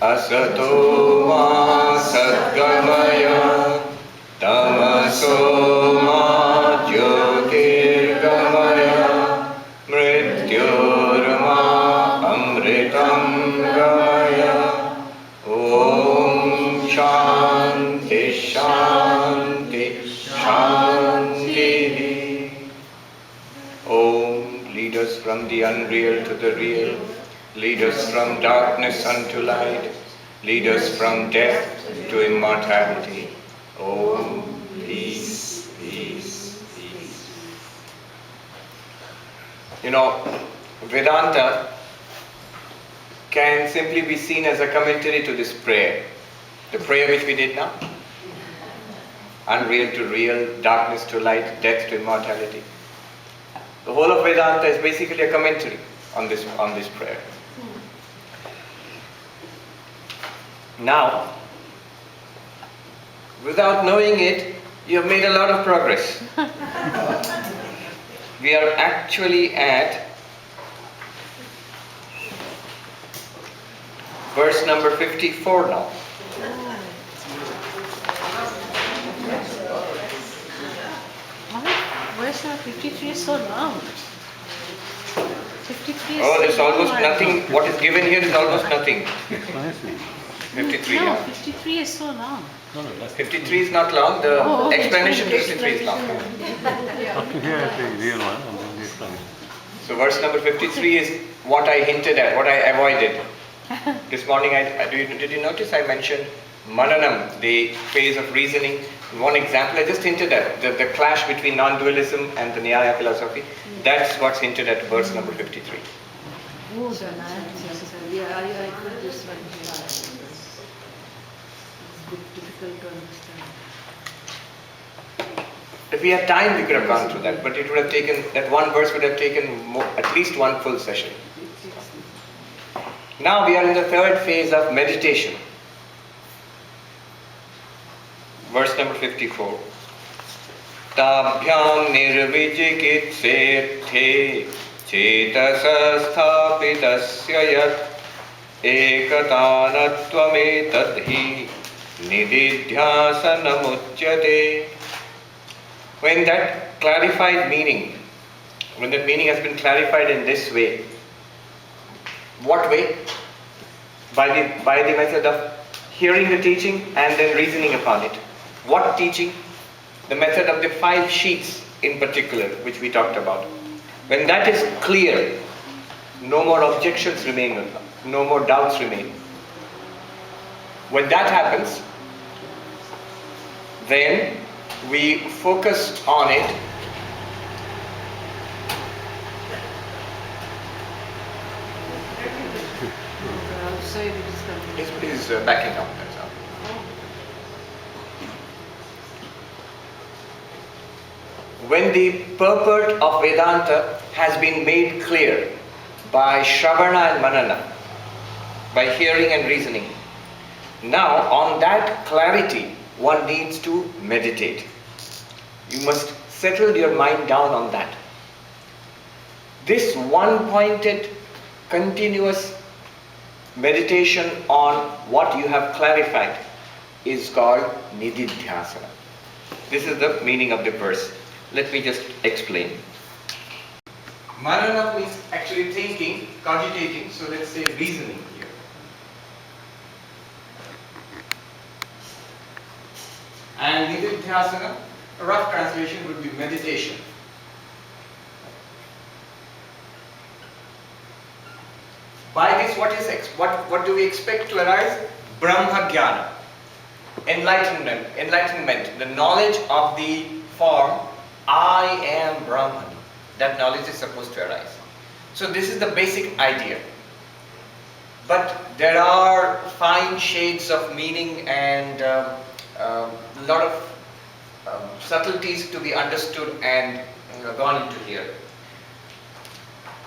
Asato ma sadgamaya tamaso ma jyotirgamaya mrityorma amritam gamaya. Om Shanti Shanti Shanti. Om, lead us from the unreal to the real. Lead us from darkness unto light. Lead us from death to immortality. Om, peace, peace, peace. You know, Vedanta can simply be seen as a commentary to this prayer. The prayer which we did now. Unreal to real, darkness to light, death to immortality. The whole of Vedanta is basically a commentary on this prayer. Now, without knowing it, you have made a lot of progress. We are actually at verse number 54 now. Verse number 53 is so long. 53 is there's almost nothing. What is given here is almost nothing. 53, No, yeah. 53 is so long. 53 is not long. The explanation to 53 is long. Up to here is the real one, and then the explanation. So verse number 53 is what I hinted at, what I avoided. This morning, did you notice I mentioned Mananam, the phase of reasoning? One example I just hinted at, the clash between non-dualism and the Nyaya philosophy. That's what's hinted at verse number 53. Oh, the yeah, I put this one here. It's a bit difficult to understand. If we had time, we could have gone through that, but it would have taken, that one verse would have taken at least one full session. Now we are in the third phase of meditation. Verse number 54. Tabhyam nirvijikitsethe chetasasthapitasya yat ekatanatvametadhi nididhyasanamuchyate. When that clarified meaning, when that meaning has been clarified in this way, what way? By the method of hearing the teaching and then reasoning upon it. What teaching? The method of the 5 sheets in particular, which we talked about. When that is clear, no more objections remain, no more doubts remain. When that happens, then we focus on it. Outside it is coming. Yes, please backing up. That's all. When the purport of Vedanta has been made clear by Shravana and Manana, by hearing and reasoning, now on that clarity one needs to meditate. You must settle your mind down on that. This one-pointed, continuous meditation on what you have clarified is called nididhyasana. This is the meaning of the verse. Let me just explain. Manana is actually thinking, cogitating, so let's say reasoning here. And nididhyasana, a rough translation would be meditation. By this, what do we expect to arise? Brahma Jnana, enlightenment, the knowledge of the form, I am Brahman. That knowledge is supposed to arise. So this is the basic idea. But there are fine shades of meaning and a lot of subtleties to be understood and gone into here.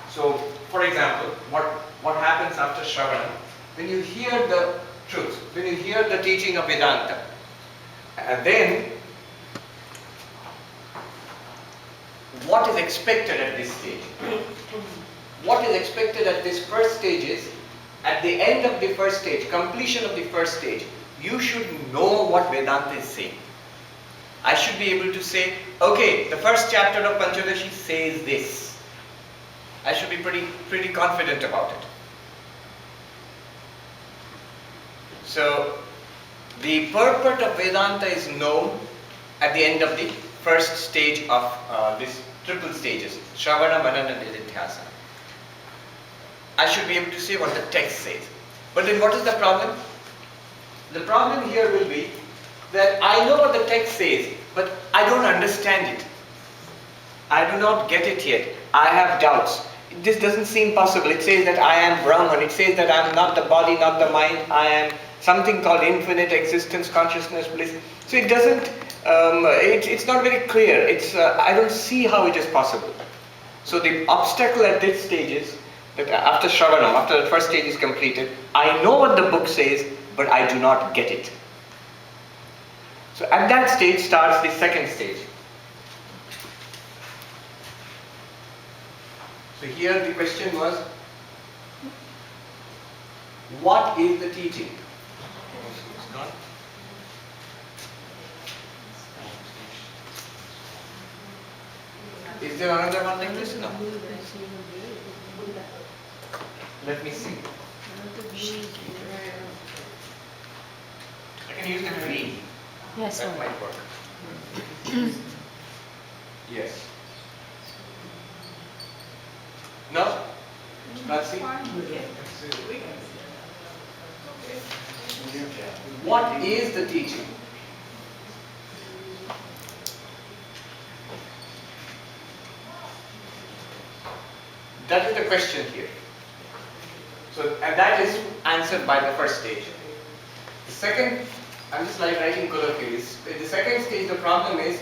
So, for example, what happens after Shravana? When you hear the truth, when you hear the teaching of Vedanta, then what is expected at this stage? What is expected at this first stage is at the end of the first stage, completion of the first stage, you should know what Vedanta is saying. I should be able to say, okay, the first chapter of Panchadasi says this. I should be pretty confident about it. So, the purport of Vedanta is known at the end of the first stage of this triple stages, Shravana, Manana, and Nididhyasa. I should be able to say what the text says. But then what is the problem? The problem here will be that I know what the text says, but I don't understand it. I do not get it yet. I have doubts. This doesn't seem possible. It says that I am Brahman. It says that I am not the body, not the mind. I am something called infinite existence, consciousness, bliss. So it doesn't, it's not very clear. I don't see how it is possible. So the obstacle at this stage is that after Shravanam, after the first stage is completed, I know what the book says, but I do not get it. So at that stage starts the second stage. So here the question was, what is the teaching? Is there another one like this? No. Let me see. I can use the green. Yes, That sir. might work. Yes. No? Not see? What is the teaching? That is the question here. So, and that is answered by the first stage. The second, I'm just like writing colloquially. The second stage, the problem is,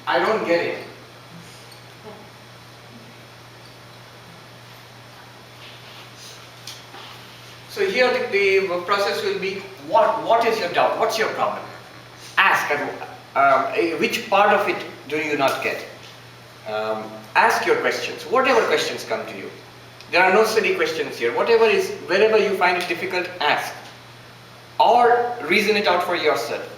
I don't get it. So here the process will be, what is your doubt? What's your problem? Ask, which part of it do you not get? Ask your questions, whatever questions come to you. There are no silly questions here. Wherever you find it difficult, ask. Or reason it out for yourself.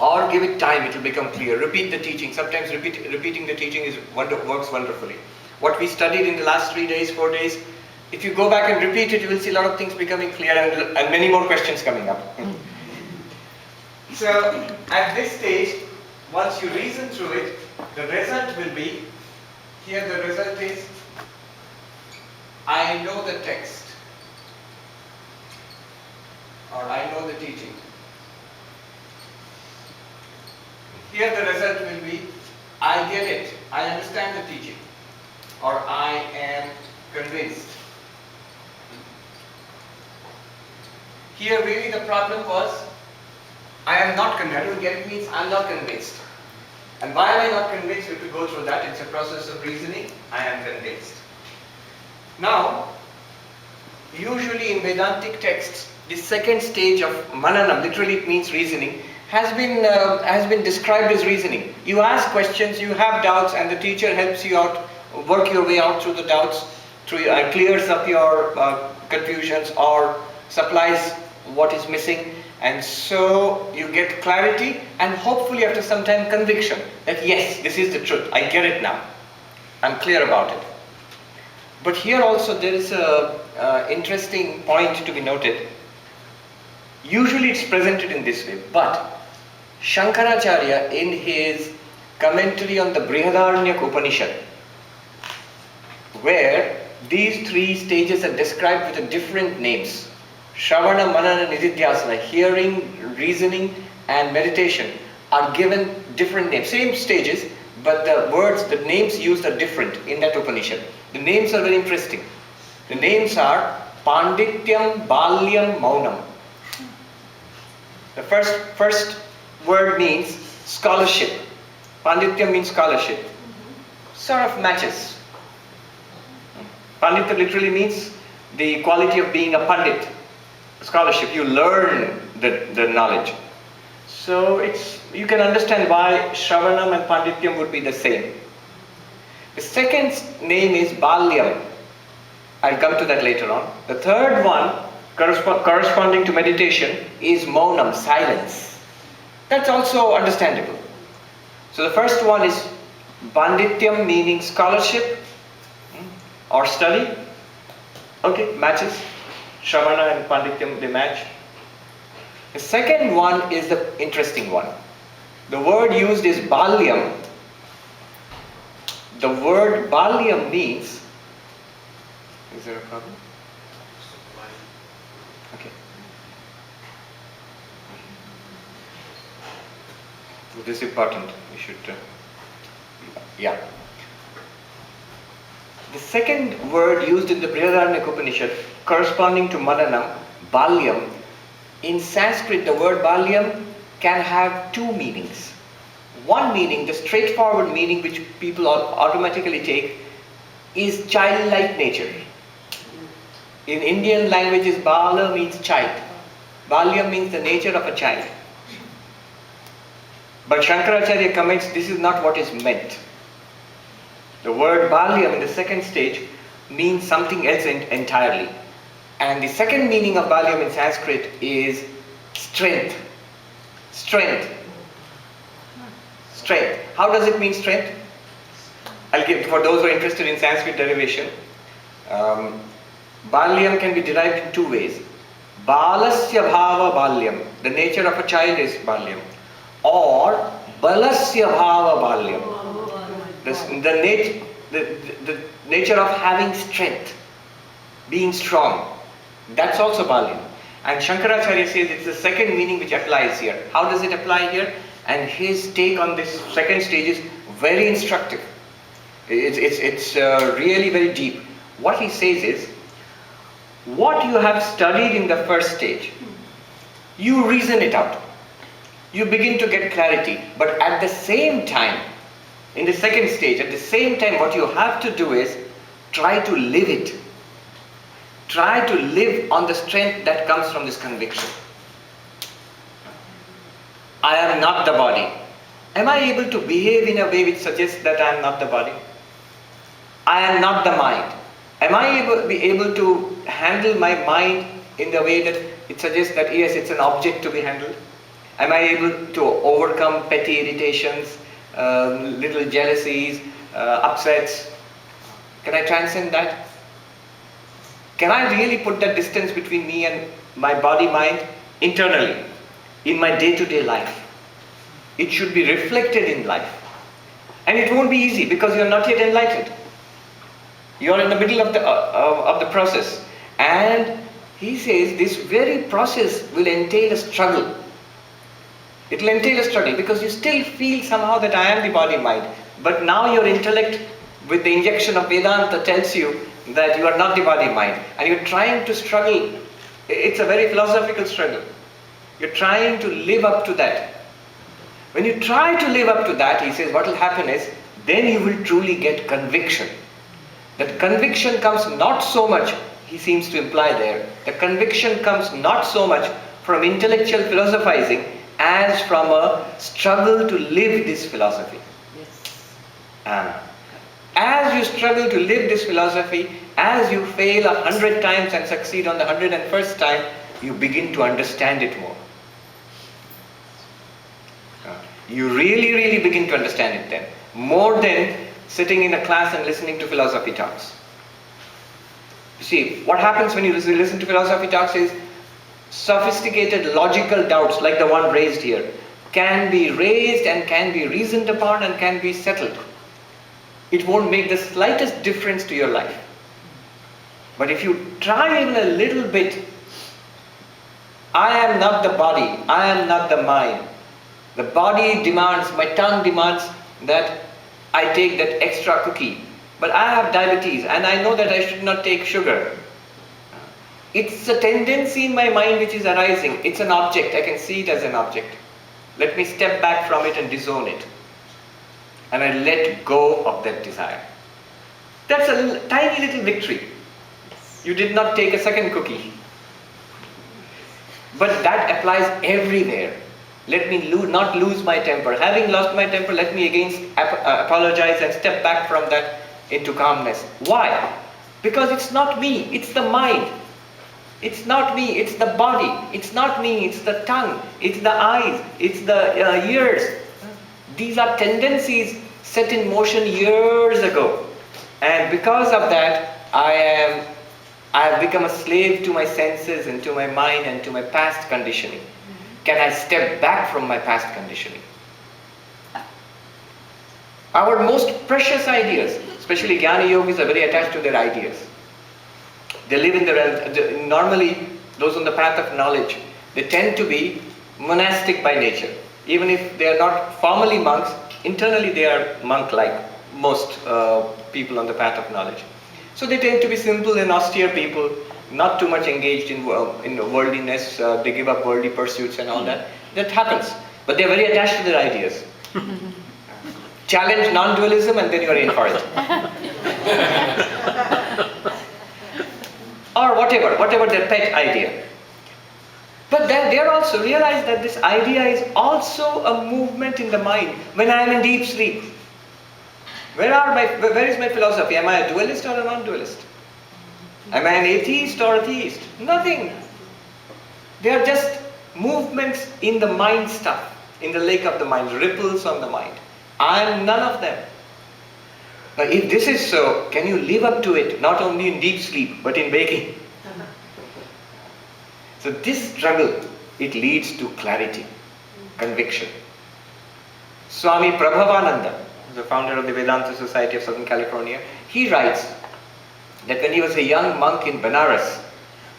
Or give it time, it will become clear. Repeat the teaching. Sometimes repeating the teaching works wonderfully. What we studied in the last 3 days, 4 days, if you go back and repeat it, you will see a lot of things becoming clear and many more questions coming up. So, at this stage, once you reason through it, the result will be, here the result is, I know the text, or I know the teaching. Here the result will be, I get it, I understand the teaching, or I am convinced. Here really the problem was, I am not convinced. I don't get it means I am not convinced. And why am I not convinced? We have to go through that. It's a process of reasoning. I am convinced. Now, usually in Vedantic texts, the second stage of mananam, literally it means reasoning, has been described as reasoning. You ask questions, you have doubts, and the teacher helps you out, work your way out through the doubts, clears up your confusions or supplies what is missing, and so you get clarity and hopefully after some time conviction that yes, this is the truth, I get it now, I'm clear about it. But here also there is a interesting point to be noted. Usually it's presented in this way, but Shankaracharya in his commentary on the Brihadaranyaka Upanishad, where these three stages are described with different names, Shravana, Manana, Nididhyasana, hearing, reasoning and meditation are given different names, same stages, but the names used are different in that Upanishad. The names are very interesting. The names are Pandityam, Balyam, Maunam. The first word means scholarship. Pandityam means scholarship. Sort of matches. Pandita literally means the quality of being a pandit. Scholarship, you learn the knowledge. So you can understand why Shravanam and Pandityam would be the same. The second name is Balyam. I'll come to that later on. The third one, corresponding to meditation, is maunam, silence. That's also understandable. So the first one is pandityam, meaning scholarship or study. Okay, matches. Shravana and pandityam, they match. The second one is the interesting one. The word used is balyam. The word balyam means, is there a problem? Okay. This is important. We should, yeah. The second word used in the Vidyaranya Upanishad, corresponding to Madanam, balyam. In Sanskrit, the word balyam can have two meanings. One meaning, the straightforward meaning which people automatically take, is childlike nature. In Indian languages, bala means child. Balyam means the nature of a child. But Shankaracharya comments, this is not what is meant. The word balyam in the second stage means something else entirely. And the second meaning of balyam in Sanskrit is strength. Strength. Strength. How does it mean strength? I'll give, for those who are interested in Sanskrit derivation, balyam can be derived in two ways. Balasya bhava balyam, the nature of a child is balyam. Or balasya bhava balyam, the nature of having strength, being strong. That's also balyam. And Shankaracharya says it's the second meaning which applies here. How does it apply here? And his take on this second stage is very instructive. It's really very deep. What he says is, what you have studied in the first stage, you reason it out. You begin to get clarity. But at the same time, in the second stage, at the same time, what you have to do is try to live it. Try to live on the strength that comes from this conviction. I am not the body. Am I able to behave in a way which suggests that I am not the body? I am not the mind. Am I able to handle my mind in the way that it suggests that yes, it's an object to be handled? Am I able to overcome petty irritations, little jealousies, upsets? Can I transcend that? Can I really put that distance between me and my body-mind internally, in my day-to-day life? It should be reflected in life. And it won't be easy because you're not yet enlightened. You're in the middle of the process. And he says this very process will entail a struggle. It will entail a struggle because you still feel somehow that I am the body-mind. But now your intellect, with the injection of Vedanta, tells you that you are not the body-mind. And you're trying to struggle. It's a very philosophical struggle. You're trying to live up to that. When you try to live up to that, he says, what will happen is, then you will truly get conviction. That conviction comes not so much, he seems to imply there, the conviction comes not so much from intellectual philosophizing as from a struggle to live this philosophy. Yes. As you struggle to live this philosophy, as you fail 100 times and succeed on the 101st time, you begin to understand it more. You really, really begin to understand it then. More than sitting in a class and listening to philosophy talks. You see, what happens when you listen to philosophy talks is sophisticated logical doubts like the one raised here can be raised and can be reasoned upon and can be settled. It won't make the slightest difference to your life. But if you try even a little bit, I am not the body, I am not the mind. The body demands, my tongue demands that I take that extra cookie. But I have diabetes and I know that I should not take sugar. It's a tendency in my mind which is arising. It's an object. I can see it as an object. Let me step back from it and disown it. And I let go of that desire. That's a tiny little victory. You did not take a second cookie. But that applies everywhere. Let me not lose my temper. Having lost my temper, let me again apologize and step back from that into calmness. Why? Because it's not me, it's the mind. It's not me, it's the body. It's not me, it's the tongue, it's the eyes, it's the ears. These are tendencies set in motion years ago. And because of that, I have become a slave to my senses and to my mind and to my past conditioning. Can I step back from my past conditioning? Our most precious ideas, especially Jnana Yogis, are very attached to their ideas. They live in the realm. Normally, those on the path of knowledge, they tend to be monastic by nature. Even if they are not formally monks, internally they are monk-like, most people on the path of knowledge. So they tend to be simple and austere people, not too much engaged in worldliness. They give up worldly pursuits and all that. That happens. But they are very attached to their ideas. Challenge non-dualism and then you are in for it. Or whatever their pet idea. But then they also realize that this idea is also a movement in the mind when I am in deep sleep. Where is my philosophy? Am I a dualist or a non-dualist? Am I an atheist or a theist? Nothing. They are just movements in the mind stuff, in the lake of the mind, ripples on the mind. I am none of them. Now if this is so, can you live up to it not only in deep sleep but in waking? So this struggle, it leads to clarity, conviction. Swami Prabhavananda, the founder of the Vedanta Society of Southern California, he writes that when he was a young monk in Benares,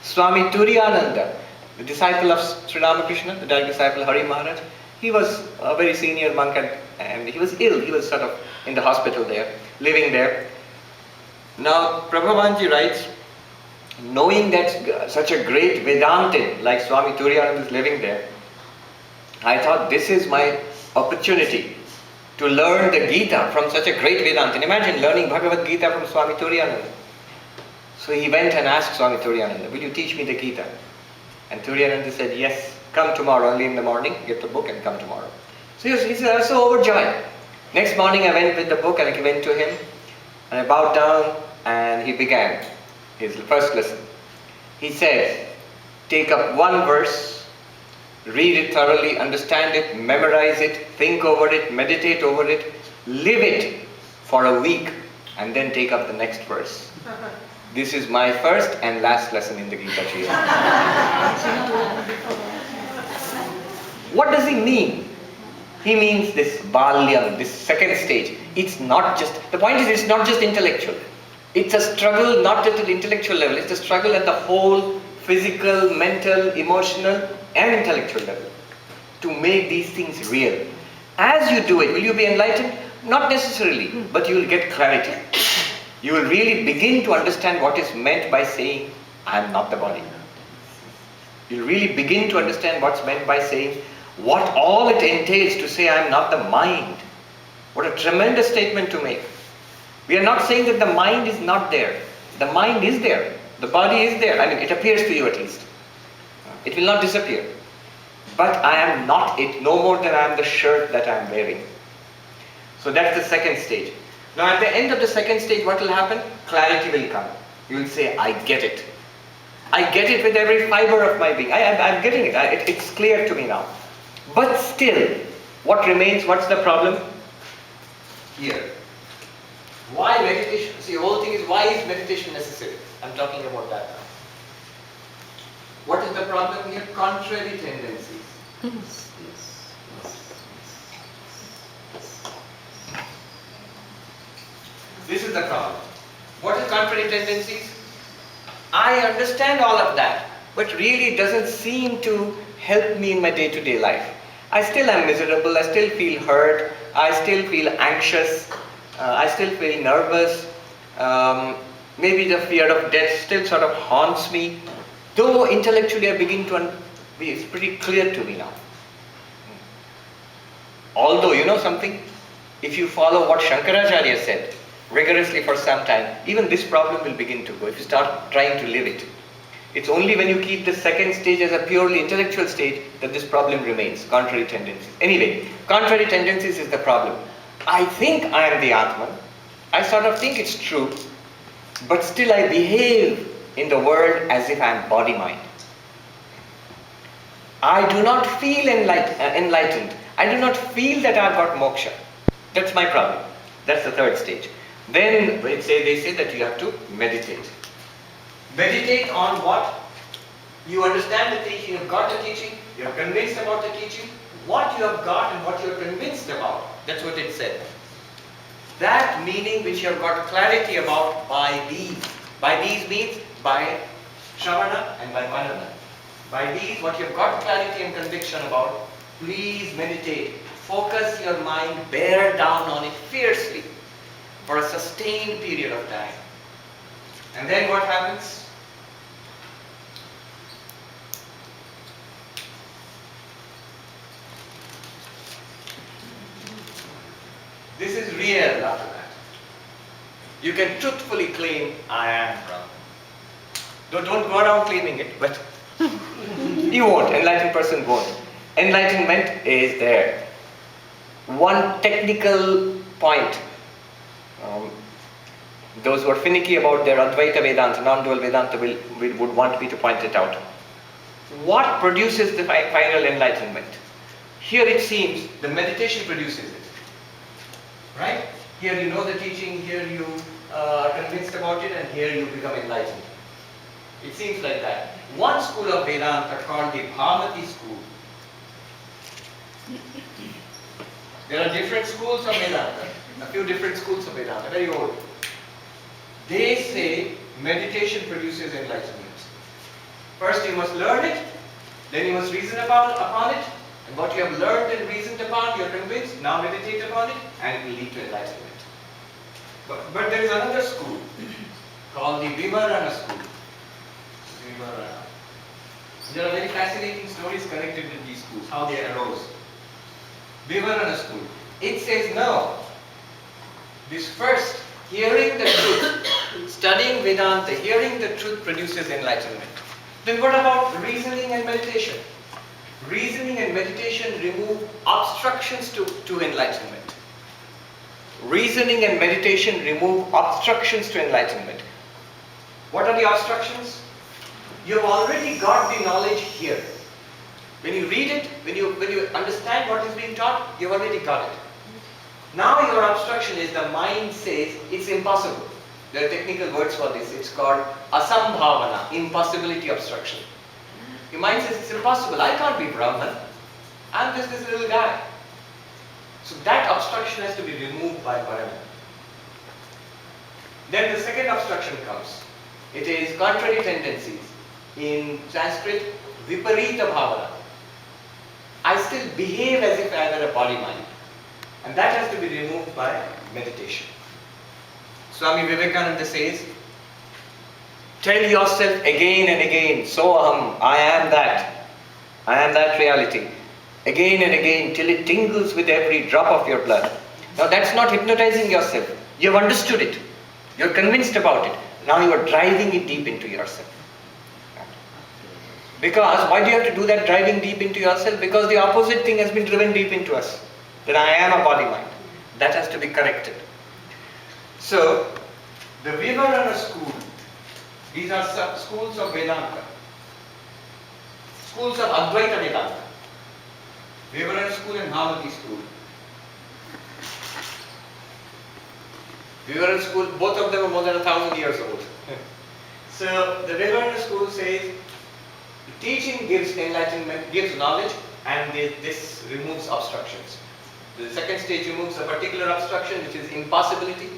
Swami Turiyananda, the disciple of Sri Ramakrishna, the direct disciple of Hari Maharaj, he was a very senior monk and he was ill. He was sort of in the hospital there, living there. Now Prabhavanji writes, knowing that such a great Vedantin like Swami Turiyananda is living there, I thought this is my opportunity to learn the Gita from such a great Vedantin. Imagine learning Bhagavad Gita from Swami Turiyananda. So he went and asked Swami Turiyananda, will you teach me the Gita? And Turiyananda said, yes, come tomorrow early in the morning, get the book and come tomorrow. So he said, I was so overjoyed. Next morning I went with the book and I went to him and I bowed down and he began his first lesson. He said, take up one verse, read it thoroughly, understand it, memorize it, think over it, meditate over it, live it for a week and then take up the next verse. This is my first and last lesson in the Gita to you. What does he mean? He means this balyam, this second stage. It's not just, the point is it's not just intellectual. It's a struggle not at the intellectual level, it's a struggle at the whole physical, mental, emotional and intellectual level to make these things real. As you do it, will you be enlightened? Not necessarily, but you will get clarity. You will really begin to understand what is meant by saying, I am not the body. You will really begin to understand what's meant by saying, what all it entails to say I am not the mind. What a tremendous statement to make. We are not saying that the mind is not there. The mind is there. The body is there. I mean, it appears to you at least. It will not disappear. But I am not it, no more than I am the shirt that I am wearing. So that's the second stage. Now at the end of the second stage, what will happen? Clarity will come. You will say, I get it. I get it with every fiber of my being. I'm getting it. It's clear to me now. But still, what remains? What's the problem? Here. Why meditation? See, the whole thing is, why is meditation necessary? I'm talking about that now. What is the problem here? Contrary tendencies. This is the problem. What is contrary tendencies? I understand all of that, but really it doesn't seem to help me in my day-to-day life. I still am miserable, I still feel hurt, I still feel anxious, I still feel nervous. Maybe the fear of death still sort of haunts me. Though intellectually I begin to it's pretty clear to me now. Although, you know something? If you follow what Shankaracharya said rigorously for some time, even this problem will begin to go if you start trying to live it. It's only when you keep the second stage as a purely intellectual stage that this problem remains, contrary tendencies. Anyway, contrary tendencies is the problem. I think I am the Atman. I sort of think it's true. but still I behave in the world as if I am body-mind. I do not feel enlightened. I do not feel that I have got moksha. That's my problem. That's the third stage. Then they say that you have to meditate. Meditate on what? You understand the teaching, you've got the teaching, you're convinced about the teaching, what you have got and what you're convinced about. That's what it said. That meaning which you have got clarity about by these. By these means by Shravana and by Manana. By these, what you have got clarity and conviction about, please meditate. Focus your mind, bear down on it fiercely for a sustained period of time. And then what happens? This is real after that. You can truthfully claim, I am Brahman. Don't go around claiming it, but you won't. Enlightened person won't. Enlightenment is there. One technical point. Those who are finicky about their Advaita Vedanta, non-dual Vedanta would want me to point it out. What produces the final enlightenment? Here it seems the meditation produces it. Right? Here you know the teaching, here you are convinced about it, and here you become enlightened. It seems like that. One school of Vedanta called the Bhamati school. There are different schools of Vedanta, a few different schools of Vedanta, very old. They say meditation produces enlightenment. First you must learn it, then you must reason upon it, and what you have learned and reasoned upon, you are convinced, now meditate upon it, and it will lead to enlightenment. But there is another school called the Vidyaranya school. Vidyaranya. There are very fascinating stories connected with these schools, how they arose. Vidyaranya school. It says no. This first, hearing the truth, studying Vedanta, hearing the truth produces enlightenment. Then what about reasoning and meditation? Reasoning and meditation remove obstructions to enlightenment. Reasoning and meditation remove obstructions to enlightenment. What are the obstructions? You have already got the knowledge here. When you read it, when you understand what is being taught, you've already got it. Now your obstruction is the mind says it's impossible. There are technical words for this. It's called asambhavana, impossibility obstruction. Your mind says it's impossible. I can't be Brahman. I'm just this little guy. So that obstruction has to be removed by Brahman. Then the second obstruction comes. It is contrary tendencies. In Sanskrit, viparita bhavana. I still behave as if I were a body mind. And that has to be removed by meditation. Swami Vivekananda says, tell yourself again and again, Soham, I am that. I am that reality. Again and again till it tingles with every drop of your blood. Now that's not hypnotizing yourself. You have understood it. You are convinced about it. Now you are driving it deep into yourself. Because, why do you have to do that driving deep into yourself? Because the opposite thing has been driven deep into us. That I am a body mind. That has to be corrected. So, the Vidyaranya school, these are schools of Vedanta. Schools of Advaita Vedanta. Vidyaranya school and Bhamati school. Vidyaranya school, both of them are more than 1,000 years old. So, the Vidyaranya school says, the teaching gives enlightenment, gives knowledge, and this removes obstructions. The second stage removes a particular obstruction, which is impossibility.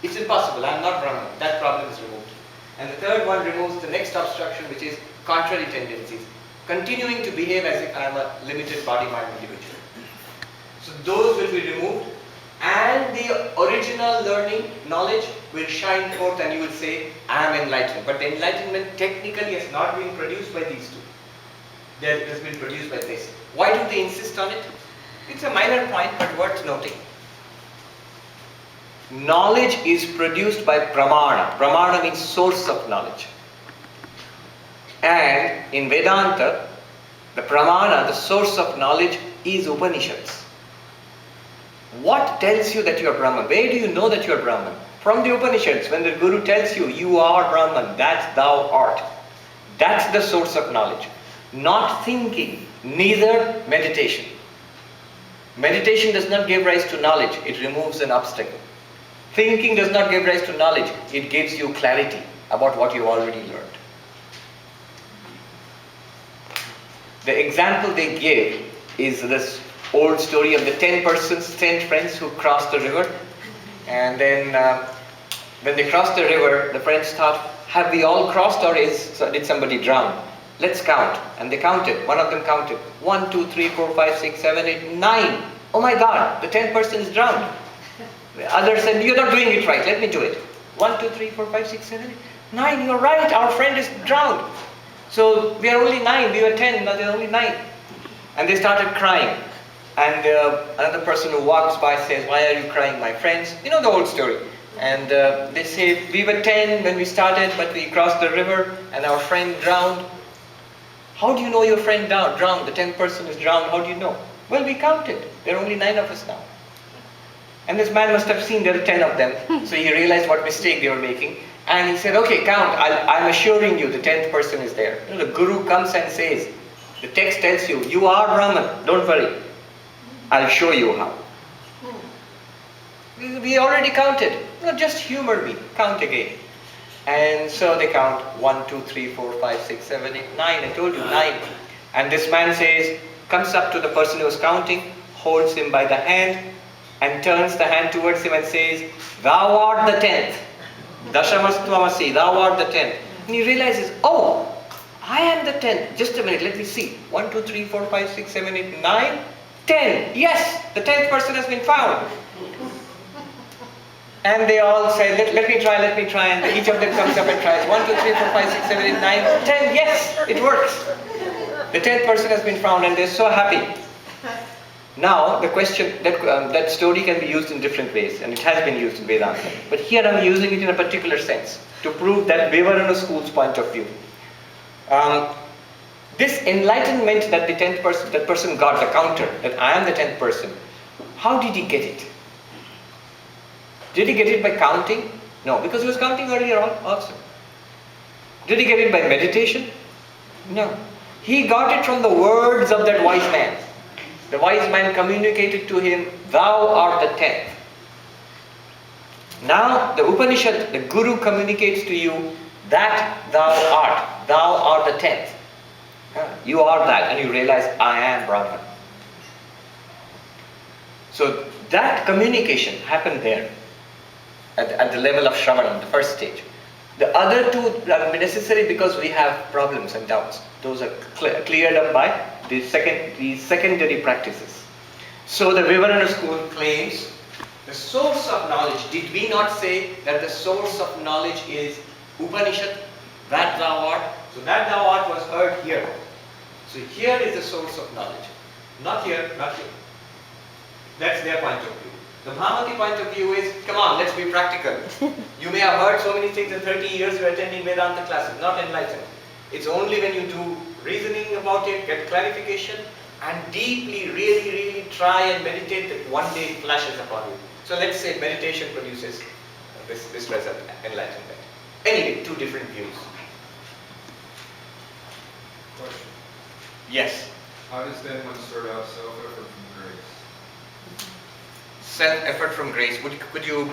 It's impossible, I am not Brahman. That problem is removed. And the third one removes the next obstruction, which is contrary tendencies. Continuing to behave as if I am a limited body-mind individual. So those will be removed, and the original learning, knowledge will shine forth, and you will say, I am enlightened. But the enlightenment technically has not been produced by these two. It has been produced by this. Why do they insist on it? It's a minor point, but worth noting. Knowledge is produced by pramana. Pramana means source of knowledge. And in Vedanta, the pramana, the source of knowledge, is Upanishads. What tells you that you are Brahman? Where do you know that you are Brahman? From the Upanishads, when the Guru tells you, you are Brahman, that thou art, that's the source of knowledge. Not thinking, neither meditation. Meditation does not give rise to knowledge, it removes an obstacle. Thinking does not give rise to knowledge, it gives you clarity about what you already learned. The example they give is this old story of the 10 friends who crossed the river. And then when they crossed the river, the friends thought, have we all crossed or did somebody drown? Let's count. And they counted. One of them counted. 1, 2, 3, 4, 5, 6, 7, 8, 9. Oh my God, the 10th person is drowned. The other said, you're not doing it right, let me do it. 1, 2, 3, 4, 5, 6, 7, 8, 9, you're right, our friend is drowned. So we are only 9, we were 10, now there are only 9. And they started crying. And another person who walks by says, why are you crying, my friends? You know the old story. And they say, we were 10 when we started, but we crossed the river and our friend drowned. How do you know your friend drowned? The 10th person is drowned, how do you know? Well, we counted. There are only 9 of us now. And this man must have seen there are 10 of them. So he realized what mistake they were making. And he said, okay, count. I'm assuring you the 10th person is there. You know, the Guru comes and says, the text tells you, you are Brahman, don't worry. I'll show you how. We already counted. No, just humor me. Count again. And so they count 1, 2, 3, 4, 5, 6, 7, 8, 9. I told you 9. And this man says, comes up to the person who was counting, holds him by the hand, and turns the hand towards him and says, thou art the 10th. Dashamastvamasi, thou art the 10th. And he realizes, oh, I am the 10th. Just a minute, let me see. 1, 2, 3, 4, 5, 6, 7, 8, 9, 10. Yes, the 10th person has been found. And they all say, let me try. And each of them comes up and tries. 1, 2, 3, 4, 5, 6, 7, 8, 9, 10. Yes, it works. The 10th person has been found and they're so happy. Now, the question, that story can be used in different ways, and it has been used in Vedanta. But here I'm using it in a particular sense to prove that Vidyaranya school's point of view. This enlightenment that the 10th person, that person got, the counter, that I am the 10th person, how did he get it? Did he get it by counting? No, because he was counting earlier on also. Did he get it by meditation? No. He got it from the words of that wise man. The wise man communicated to him, thou art the 10th. Now the Upanishad, the Guru communicates to you that thou art the 10th. You are that, and you realize, I am Brahman. So that communication happened there, at the level of Shravanam, the first stage. The other two are necessary because we have problems and doubts. Those are cleared up by the secondary practices. So the Vidyaranya school claims the source of knowledge. Did we not say that the source of knowledge is Upanishad, that thou art? So that thou art was heard here. So here is the source of knowledge. Not here, not here. That's their point of view. The Mahamati point of view is, come on, let's be practical. You may have heard so many things in 30 years you're attending Vedanta classes, not enlightened. It's only when you do reasoning about it, get clarification, and deeply, really try and meditate that one day it flashes upon you. So let's say meditation produces this result, enlightenment. Anyway, two different views. Question. Yes. How does then one sort out self-effort from grace? Self-effort from grace. Could you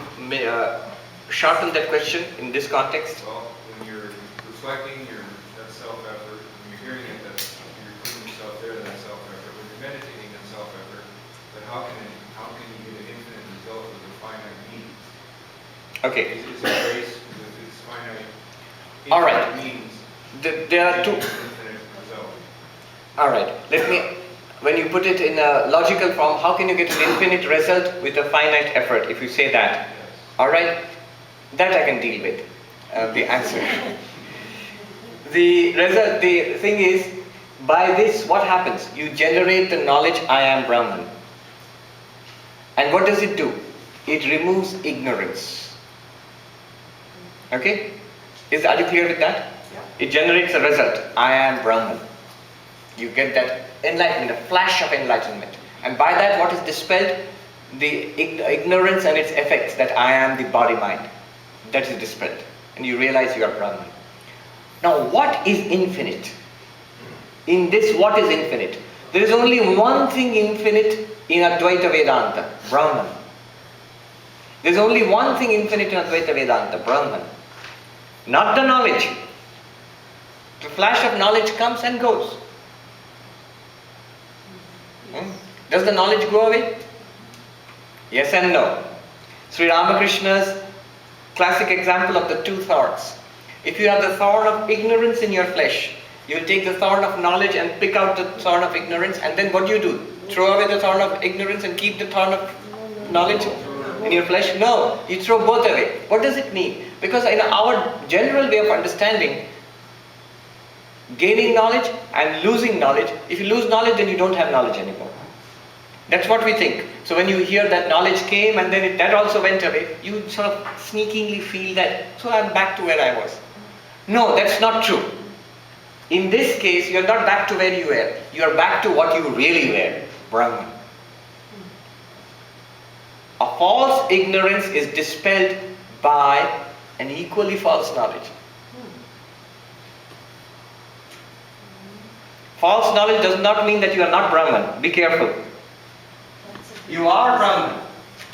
sharpen that question in this context? Well, when you're reflecting, that's self-effort. When you're hearing it, you're putting yourself there, that's self-effort. When you're meditating, that's self-effort. But how can you get an infinite result with a finite means? Okay. Is it grace with its finite All right. means? There are two. Infinite result. All right. When you put it in a logical form, how can you get an infinite result with a finite effort, if you say that? Yes. All right? That I can deal with, the answer. The thing is, by this, what happens? You generate the knowledge, I am Brahman. And what does it do? It removes ignorance. Okay? Are you clear with that? Yeah. It generates a result, I am Brahman. You get that enlightenment, a flash of enlightenment. And by that, what is dispelled? The ignorance and its effects, that I am the body-mind. that is dispelled. And you realize you are Brahman. Now what is infinite? In this, what is infinite? There is only one thing infinite in Advaita Vedanta, Brahman. There is only one thing infinite in Advaita Vedanta, Brahman. Not the knowledge. The flash of knowledge comes and goes. Does the knowledge go away? Yes and no. Sri Ramakrishna's classic example of the two thorns. If you have the thorn of ignorance in your flesh, you will take the thorn of knowledge and pick out the thorn of ignorance, and then what do? Throw away the thorn of ignorance and keep the thorn of knowledge in your flesh? No, you throw both away. What does it mean? Because in our general way of understanding, gaining knowledge and losing knowledge, if you lose knowledge, then you don't have knowledge anymore. That's what we think. So when you hear that knowledge came and then that also went away, you sort of sneakingly feel that, so I'm back to where I was. No, that's not true. In this case, you're not back to where you were. You're back to what you really were, Brahman. A false ignorance is dispelled by an equally false knowledge. False knowledge does not mean that you are not Brahman. Be careful. You are Brahman.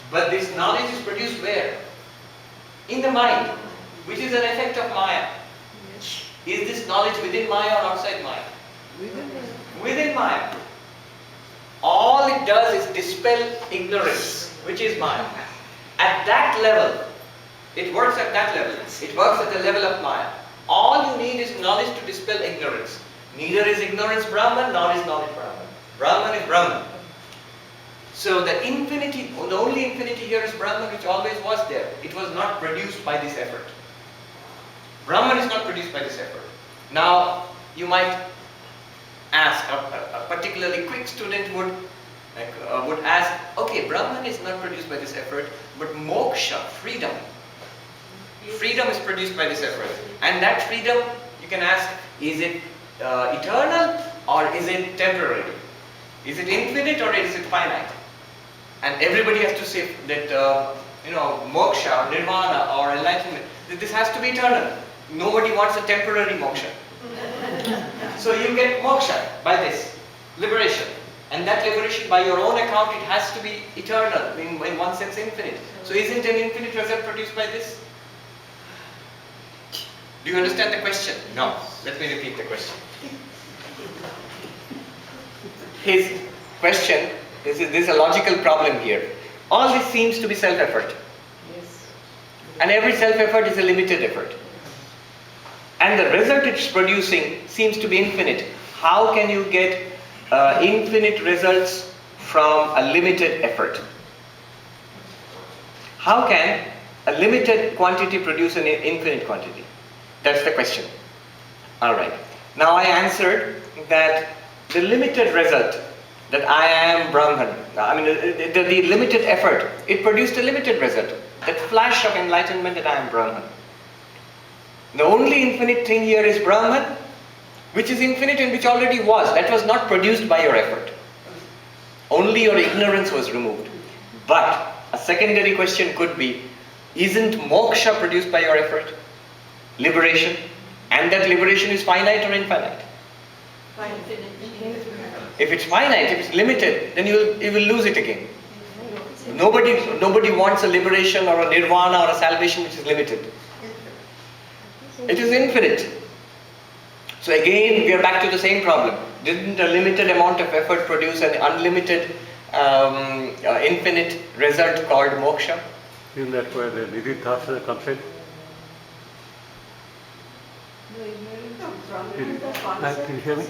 But this knowledge is produced where? In the mind, which is an effect of Maya. Is this knowledge within Maya or outside Maya? Within Maya. All it does is dispel ignorance, which is Maya. At that level, it works at that level. It works at the level of Maya. All you need is knowledge to dispel ignorance. Neither is ignorance Brahman, nor is knowledge Brahman. Brahman is Brahman. So the infinity, the only infinity here is Brahman, which always was there. It was not produced by this effort. Brahman is not produced by this effort. Now, you might ask, a particularly quick student would ask, okay, Brahman is not produced by this effort, but moksha, freedom. Freedom is produced by this effort. And that freedom, you can ask, is it eternal or is it temporary? Is it infinite or is it finite? And everybody has to say that, moksha, nirvana or enlightenment, this has to be eternal. Nobody wants a temporary moksha. So you get moksha by this, liberation. And that liberation by your own account, it has to be eternal, in one sense infinite. So isn't an infinite result produced by this? Do you understand the question? No. Let me repeat the question. His question, there's a logical problem here. All this seems to be self-effort. Yes. And every self-effort is a limited effort. And the result it's producing seems to be infinite. How can you get infinite results from a limited effort? How can a limited quantity produce an infinite quantity? That's the question. Alright. Now I answered that the limited result, that I am Brahman, the limited effort, it produced a limited result. That flash of enlightenment that I am Brahman. The only infinite thing here is Brahman, which is infinite and which already was. That was not produced by your effort. Only your ignorance was removed. But a secondary question could be, isn't moksha produced by your effort? Liberation. And that liberation is finite or infinite? If it's finite, if it's limited, then you will lose it again. Nobody wants a liberation or a nirvana or a salvation which is limited. It is infinite. So again, we are back to the same problem. Didn't a limited amount of effort produce an unlimited, infinite result called moksha? Isn't that where the nididhasana comes in? Can you hear me?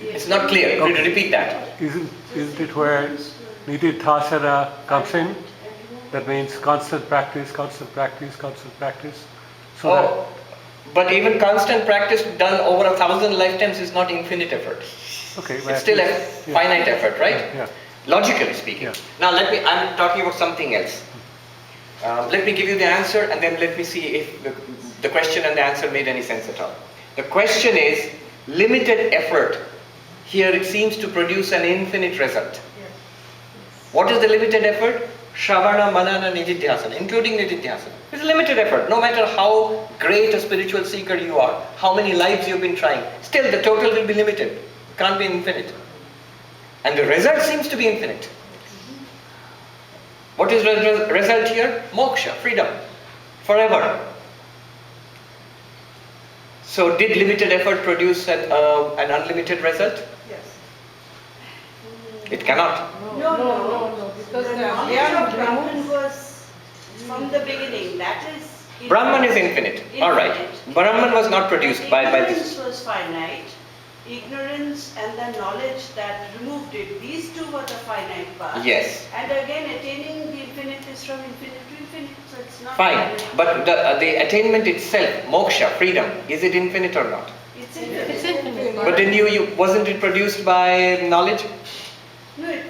It's not clear. Could you repeat that? Isn't it where nididhasana comes in? That means constant practice, constant practice, constant practice. So but even constant practice done over 1,000 lifetimes is not infinite effort. Okay, it's still a finite effort, right? Yeah. Logically speaking. Yeah. Now I'm talking about something else. Let me give you the answer and then let me see if the question and the answer made any sense at all. The question is, limited effort. Here it seems to produce an infinite result. What is the limited effort? Shravana, Manana, Nididhyasana, including Nididhyasana. It's a limited effort. No matter how great a spiritual seeker you are, how many lives you've been trying, still the total will be limited. It can't be infinite. And the result seems to be infinite. What is the result here? Moksha, freedom, forever. So did limited effort produce an unlimited result? Yes. It cannot. No, because The the knowledge of Brahman was from the beginning. That is infinite. Brahman is infinite. Alright. Brahman was not produced by this. Ignorance was finite. Ignorance and the knowledge that removed it. These two were the finite parts. Yes. And again, attaining the infinite is from infinite to infinite. So it's not Fine. finite. But the attainment itself, moksha, freedom, is it infinite or not? It's infinite. It's infinite. But then you wasn't it produced by knowledge? No,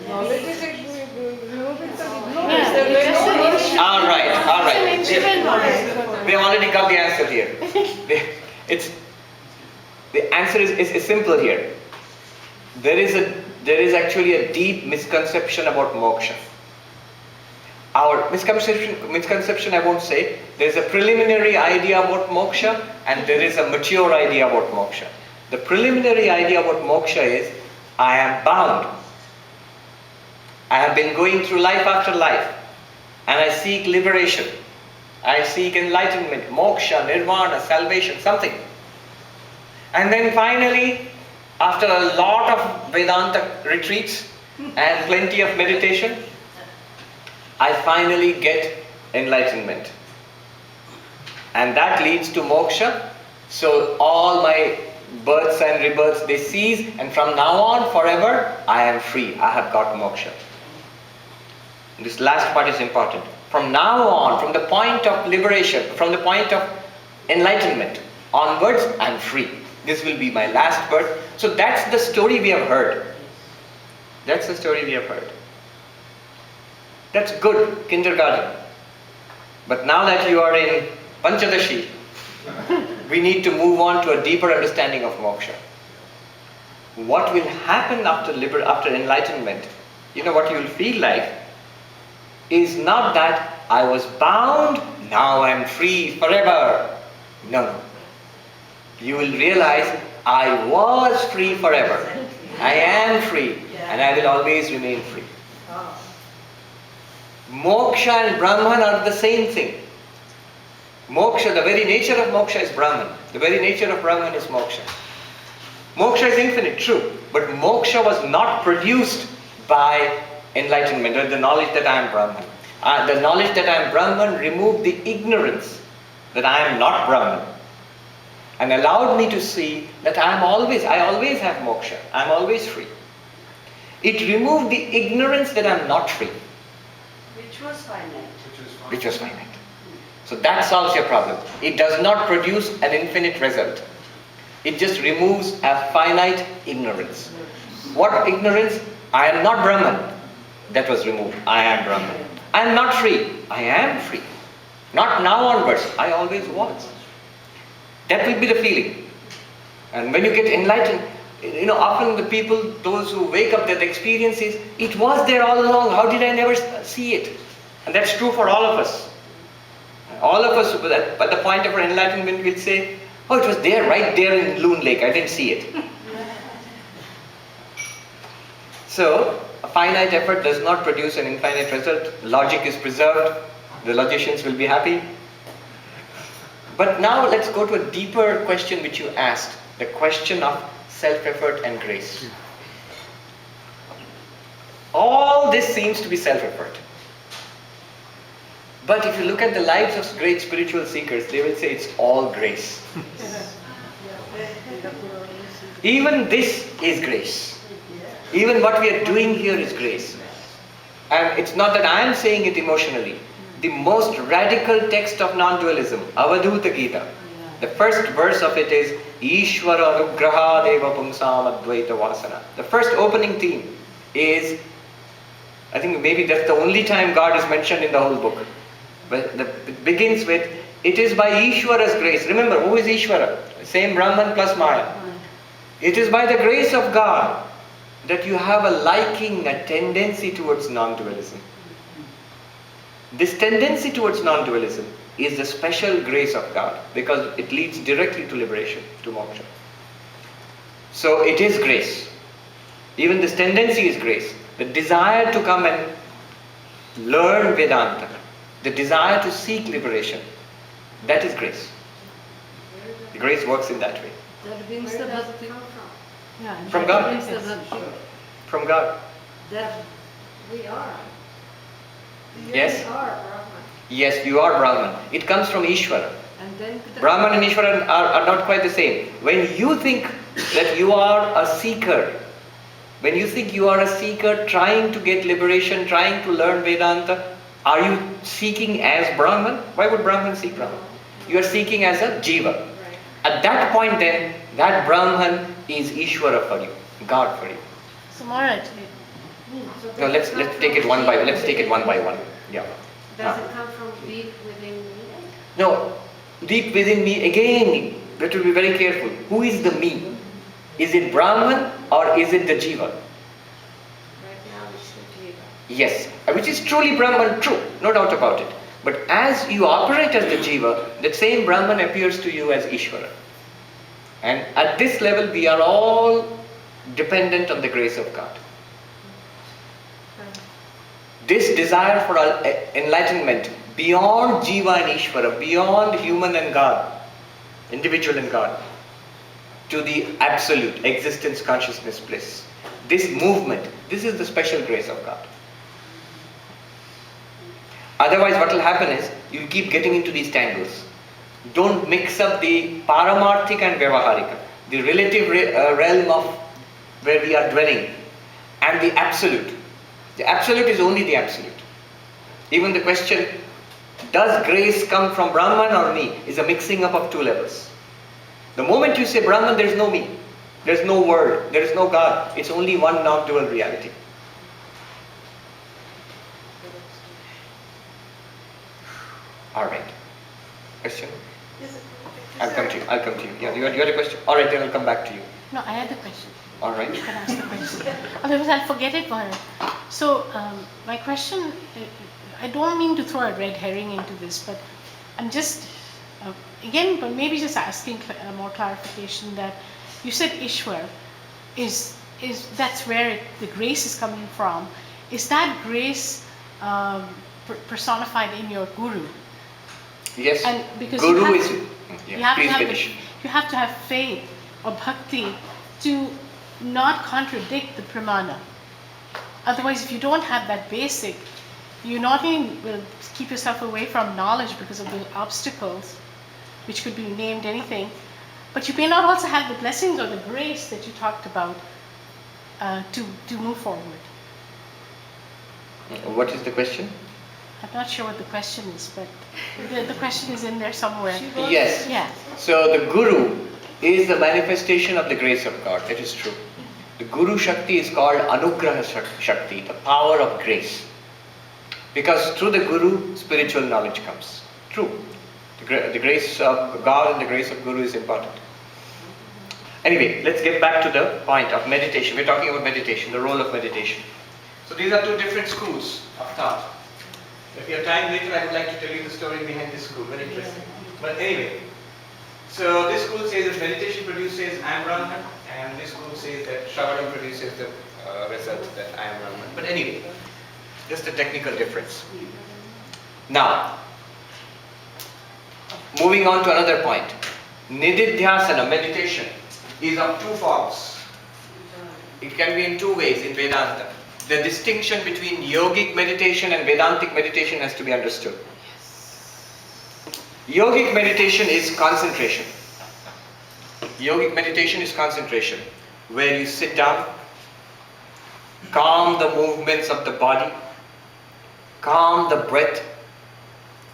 Knowledge is ignorance. Alright. They already got the answer here. The answer is simple here. There is actually a deep misconception about moksha. Our misconception I won't say. There is a preliminary idea about moksha and there is a mature idea about moksha. The preliminary idea about moksha is, I am bound. I have been going through life after life and I seek liberation. I seek enlightenment, moksha, nirvana, salvation, something. And then finally, after a lot of Vedanta retreats and plenty of meditation, I finally get enlightenment. And that leads to moksha. So all my births and rebirths, they cease, and from now on forever, I am free. I have got moksha. This last part is important. From now on, from the point of liberation, from the point of enlightenment onwards, I am free. This will be my last birth. So that's the story we have heard. That's the story we have heard. That's good, kindergarten. But now that you are in Panchadasi, we need to move on to a deeper understanding of moksha. What will happen after enlightenment, what you will feel like, is not that I was bound, now I am free forever. No. You will realize I was free forever. I am free and I will always remain free. Moksha and Brahman are the same thing. Moksha, the very nature of moksha is Brahman. The very nature of Brahman is moksha. Moksha is infinite, true. But moksha was not produced by enlightenment or the knowledge that I am Brahman. The knowledge that I am Brahman removed the ignorance that I am not Brahman and allowed me to see that I always have moksha. I am always free. It removed the ignorance that I am not free. which was finite. Which was finite. So that solves your problem. It does not produce an infinite result. It just removes a finite ignorance. What ignorance? I am not Brahman. That was removed. I am Brahman. I am not free. I am free. Not now onwards. I always was. That will be the feeling. And when you get enlightened, often the people, those who wake up, that experience is, it was there all along. How did I never see it? And that's true for all of us. All of us, at the point of our enlightenment, will say, oh, it was there, right there in Loon Lake. I didn't see it. So, a finite effort does not produce an infinite result. Logic is preserved. The logicians will be happy. But now let's go to a deeper question which you asked. The question of self-effort and grace. All this seems to be self-effort. But if you look at the lives of great spiritual seekers, they will say it's all grace. Even this is grace. Even what we are doing here is grace. And it's not that I am saying it emotionally. The most radical text of non-dualism, Avadhuta Gita, the first verse of it is Ishvara Anugraha Deva Pumsam Advaita Vasana. The first opening theme is, I think maybe that's the only time God is mentioned in the whole book. But it begins with, it is by Ishvara's grace. Remember, who is Ishvara? Same Brahman plus Maya. It is by the grace of God that you have a liking, a tendency towards non-dualism. This tendency towards non-dualism is the special grace of God because it leads directly to liberation, to moksha. So it is grace. Even this tendency is grace. The desire to come and learn Vedanta, the desire to seek liberation, that is grace. The grace works in that way. That brings the bhakti. Yeah, and From that God. brings the bhakti. From God. That We are. Yes? We are Brahman. Yes, you are Brahman. It comes from Ishvara. and then Brahman and Ishvara are not quite the same. When you think that you are a seeker, when you think you are a seeker trying to get liberation, trying to learn Vedanta, are you seeking as Brahman? Why would Brahman seek Brahman? You are seeking as a Jiva. Right. At that point then, that Brahman is Ishvara for you, God for you. So Maharaj, So Now does let's it take come it one by from let's take it one by one. Yeah. Does it come from deep within me? No, deep within me again, we have to be very careful. Who is the me? Is it Brahman or is it the Jiva? Right now it's the Jiva. Yes, which is truly Brahman, true, no doubt about it. But as you operate as the Jiva, that same Brahman appears to you as Ishvara. And at this level, we are all dependent on the grace of God. This desire for enlightenment beyond Jiva and Ishvara, beyond human and God, individual and God, to the absolute existence, consciousness, bliss. This movement, this is the special grace of God. Otherwise, what will happen is, you keep getting into these tangles. Don't mix up the paramarthika and vyavaharika, the relative realm of where we are dwelling, and the absolute. The absolute is only the absolute. Even the question, does grace come from Brahman or me, is a mixing up of two levels. The moment you say Brahman, there is no me. There is no world. There is no God. It's only one non-dual reality. Alright. Question? I'll come to you. Yeah, you had a question? Alright, then I'll come back to you. no, I had the question. Alright. You can ask the question. Otherwise, I'll forget it, Maharaj. So, my question, I don't mean to throw a red herring into this, but I'm just, again, but maybe just asking more clarification that you said Ishwar is that's where the grace is coming from. Is that grace personified in your guru? Yes. And because Guru you is. have Please to have finish. you have to have faith or bhakti to not contradict the pramana. Otherwise, if you don't have that basic, you not only will keep yourself away from knowledge because of the obstacles, which could be named anything, but you may not also have the blessings or the grace that you talked about to move forward. What is the question? I'm not sure what the question is, but the question is in there somewhere. Yes. Yeah. So the Guru is the manifestation of the grace of God. That is true. The Guru Shakti is called Anugraha Shakti, the power of grace. Because through the Guru, spiritual knowledge comes. True. The grace of God and the grace of Guru is important. Anyway, let's get back to the point of meditation. We're talking about meditation, the role of meditation. So these are two different schools of thought. If you have time later, I would like to tell you the story behind this school. Very interesting. But anyway, so this school says that meditation produces I am Brahman, and this school says that Shravana produces the result that I am Brahman. But anyway, just a technical difference. Now, moving on to another point. Nididhyasana, meditation, is of two forms. It can be in two ways in Vedanta. The distinction between yogic meditation and Vedantic meditation has to be understood. Yogic meditation is concentration. Yogic meditation is concentration, where you sit down, calm the movements of the body, calm the breath,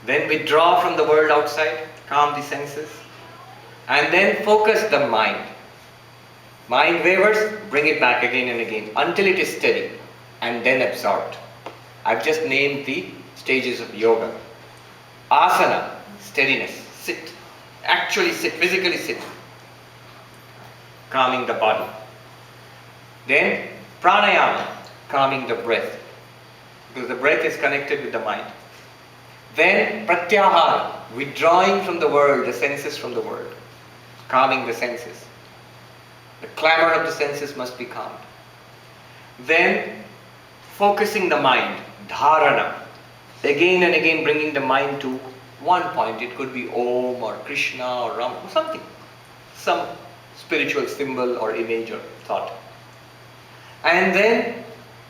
then withdraw from the world outside, calm the senses, and then focus the mind. Mind wavers, bring it back again and again until it is steady and then absorbed. I've just named the stages of yoga. Asana, steadiness, sit. Actually sit, physically sit. Calming the body. Then pranayama, calming the breath. Because the breath is connected with the mind. Then pratyahara, withdrawing from the world, the senses from the world, calming the senses. The clamor of the senses must be calmed. Then focusing the mind, dharana, again and again bringing the mind to one point. It could be Om or Krishna or Ram or something, some spiritual symbol or image or thought. And then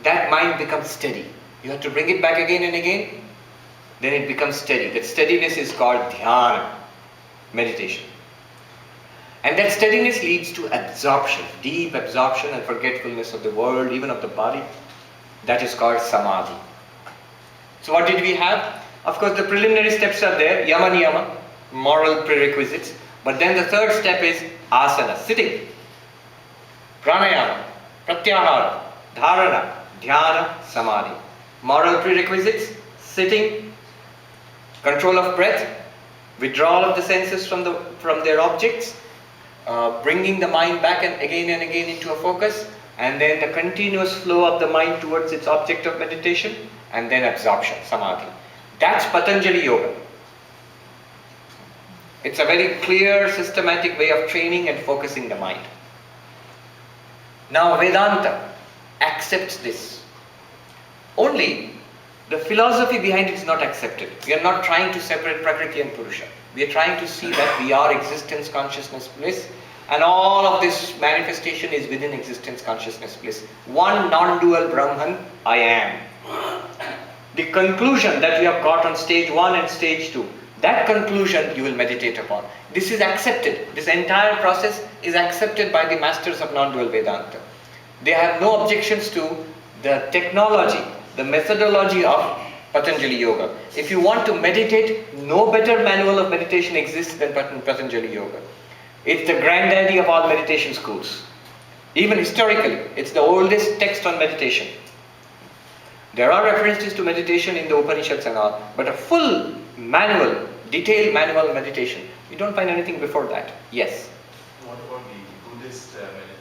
that mind becomes steady. You have to bring it back again and again, then it becomes steady. That steadiness is called dhyana, meditation. And that steadiness leads to absorption, deep absorption and forgetfulness of the world, even of the body. That is called samadhi. So what did we have? Of course the preliminary steps are there, yama niyama, moral prerequisites. But then the third step is asana, sitting. Pranayama, pratyahara, dharana, dhyana, samadhi. Moral prerequisites, sitting, control of breath, withdrawal of the senses from their objects, bringing the mind back and again into a focus, and then the continuous flow of the mind towards its object of meditation, and then absorption, samadhi. That's Patanjali Yoga. It's a very clear, systematic way of training and focusing the mind. Now Vedanta accepts this. Only the philosophy behind it is not accepted. We are not trying to separate Prakriti and Purusha. We are trying to see that we are existence, consciousness, bliss, and all of this manifestation is within existence, consciousness, bliss. One non-dual Brahman, I am. The conclusion that we have got on stage 1 and stage 2, that conclusion you will meditate upon. This is accepted. This entire process is accepted by the masters of non-dual Vedanta. They have no objections to the technology, the methodology of Patanjali Yoga. If you want to meditate, no better manual of meditation exists than Patanjali Yoga. It's the granddaddy of all meditation schools. Even historically, it's the oldest text on meditation. There are references to meditation in the Upanishads and all, but a full manual, detailed manual of meditation, you don't find anything before that. Yes? What about the Buddhist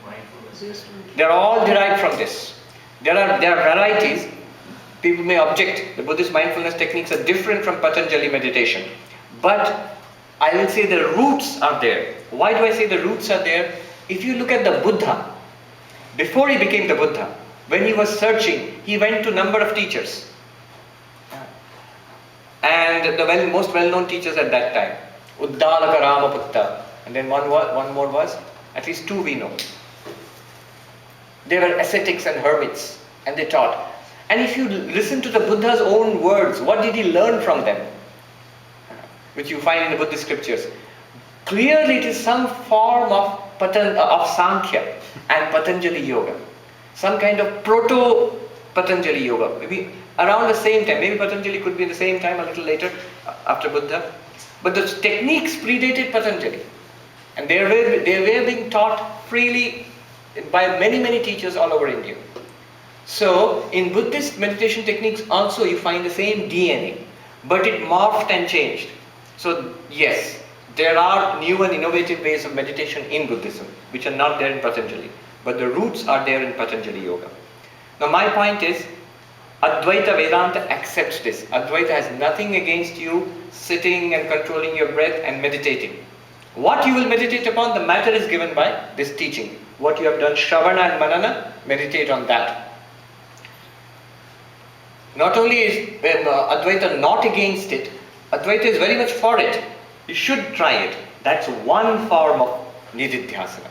mindfulness? They're all derived from this. There are varieties. People may object. The Buddhist mindfulness techniques are different from Patanjali meditation. But I will say the roots are there. Why do I say the roots are there? If you look at the Buddha, before he became the Buddha, when he was searching, he went to a number of teachers. And the most well-known teachers at that time, Uddalaka Ramaputta, and then one more was, at least 2 we know. They were ascetics and hermits, and they taught. And if you listen to the Buddha's own words, what did he learn from them? Which you find in the Buddhist scriptures. Clearly it is some form of Sankhya and Patanjali Yoga. Some kind of proto-Patanjali Yoga. Maybe around the same time. Maybe Patanjali could be in the same time, a little later, after Buddha. But the techniques predated Patanjali. And they were being taught freely by many teachers all over India. So, in Buddhist meditation techniques also you find the same DNA. But it morphed and changed. So, yes, there are new and innovative ways of meditation in Buddhism, which are not there in Patanjali. But the roots are there in Patanjali Yoga. Now my point is, Advaita Vedanta accepts this. Advaita has nothing against you sitting and controlling your breath and meditating. What you will meditate upon, the matter is given by this teaching. What you have done, Shravana and Manana, meditate on that. Not only is Advaita not against it, Advaita is very much for it. You should try it. That's one form of Nididhyasana.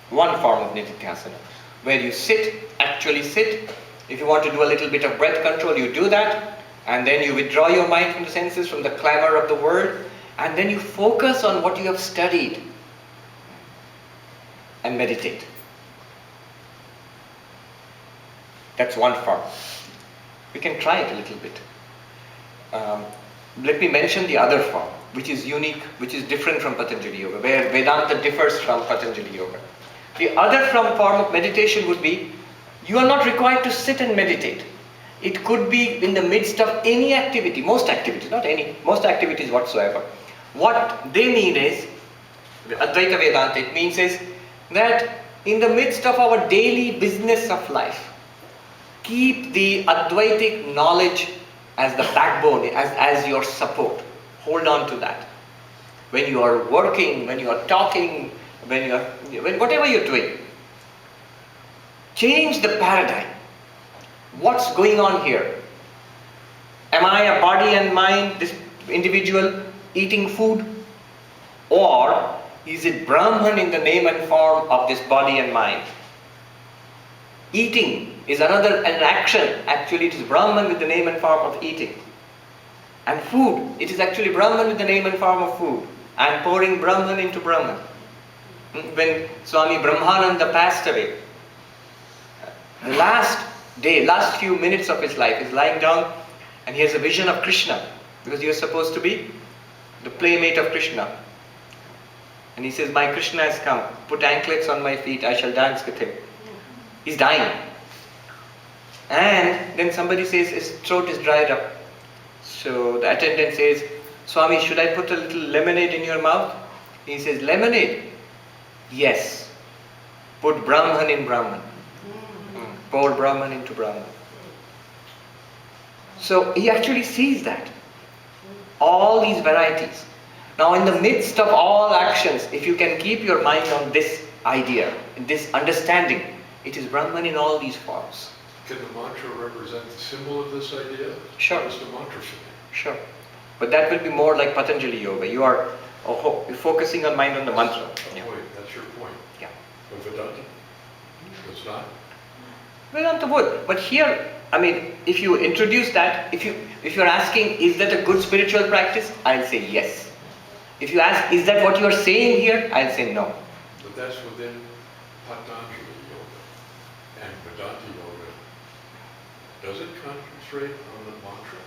One form of Nididhyasana. Where you sit, actually sit. If you want to do a little bit of breath control, you do that. And then you withdraw your mind from the senses, from the clamor of the world. And then you focus on what you have studied. And meditate. That's one form. We can try it a little bit. Let me mention the other form, which is unique, which is different from Patanjali Yoga, where Vedanta differs from Patanjali Yoga. The other form of meditation would be, you are not required to sit and meditate. It could be in the midst of any activity, most activities, not any, most activities whatsoever. What they mean is, Advaita Vedanta, it means is that in the midst of our daily business of life, keep the Advaitic knowledge as the backbone, as your support. Hold on to that. When you are working, when you are talking, whatever you're doing, change the paradigm. What's going on here? Am I a body and mind, this individual eating food? Or is it Brahman in the name and form of this body and mind? Eating is an action. Actually, it is Brahman with the name and form of eating. And food, it is actually Brahman with the name and form of food. I am pouring Brahman into Brahman. When Swami Brahmananda passed away, the last few minutes of his life, he's lying down and he has a vision of Krishna, because he was supposed to be the playmate of Krishna. And he says, my Krishna has come, put anklets on my feet, I shall dance with him. He's dying. And then somebody says his throat is dried up. So the attendant says, Swami, should I put a little lemonade in your mouth? He says, lemonade? Yes. Put Brahman in Brahman. Pour Brahman into Brahman. So he actually sees that. All these varieties. Now in the midst of all actions, if you can keep your mind on this idea, this understanding, it is Brahman in all these forms. Can the mantra represent the symbol of this idea? Sure. What is the mantra saying? Sure. But that will be more like Patanjali Yoga. You're focusing on mind on the mantra. Yeah. Wait, that's your point. Yeah. But Vedanta? It's not? Vedanta would. But here, I mean, if you introduce that, if you're asking, is that a good spiritual practice? I'll say yes. If you ask, is that what you're saying here? I'll say no. But that's within Patanjali Yoga and Vedanta Yoga. Does it concentrate on the mantra?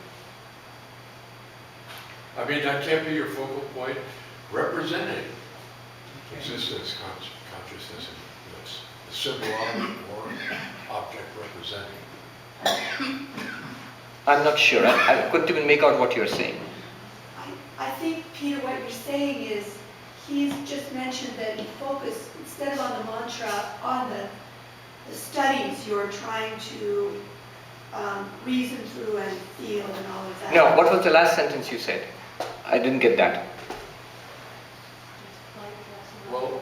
I mean, that can't be your focal point. Representing existence, consciousness, and this, the symbol or object representing. I'm not sure. I couldn't even make out what you're saying. I think, Peter, what you're saying is, he's just mentioned that you focus, instead of on the mantra, on the studies you're trying to reason through and feel and all of that. No, what was the last sentence you said? I didn't get that. Well,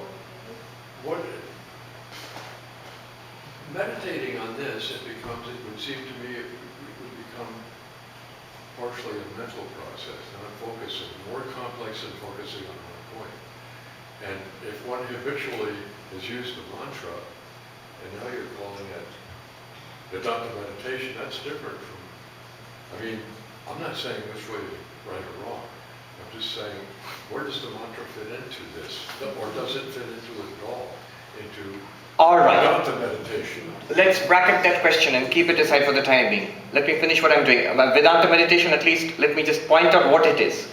meditating on this, it would seem to me, it would become partially a mental process, not focusing, more complex than focusing on one point. And if one habitually has used the mantra, and now you're calling it Vedanta meditation, that's different from, I mean, I'm not saying which way is right or wrong. I'm just saying, where does the mantra fit into this? Or does it fit into it at all? Into All right. Vedanta meditation? Let's bracket that question and keep it aside for the time being. Let me finish what I'm doing. Vedanta meditation, at least, let me just point out what it is.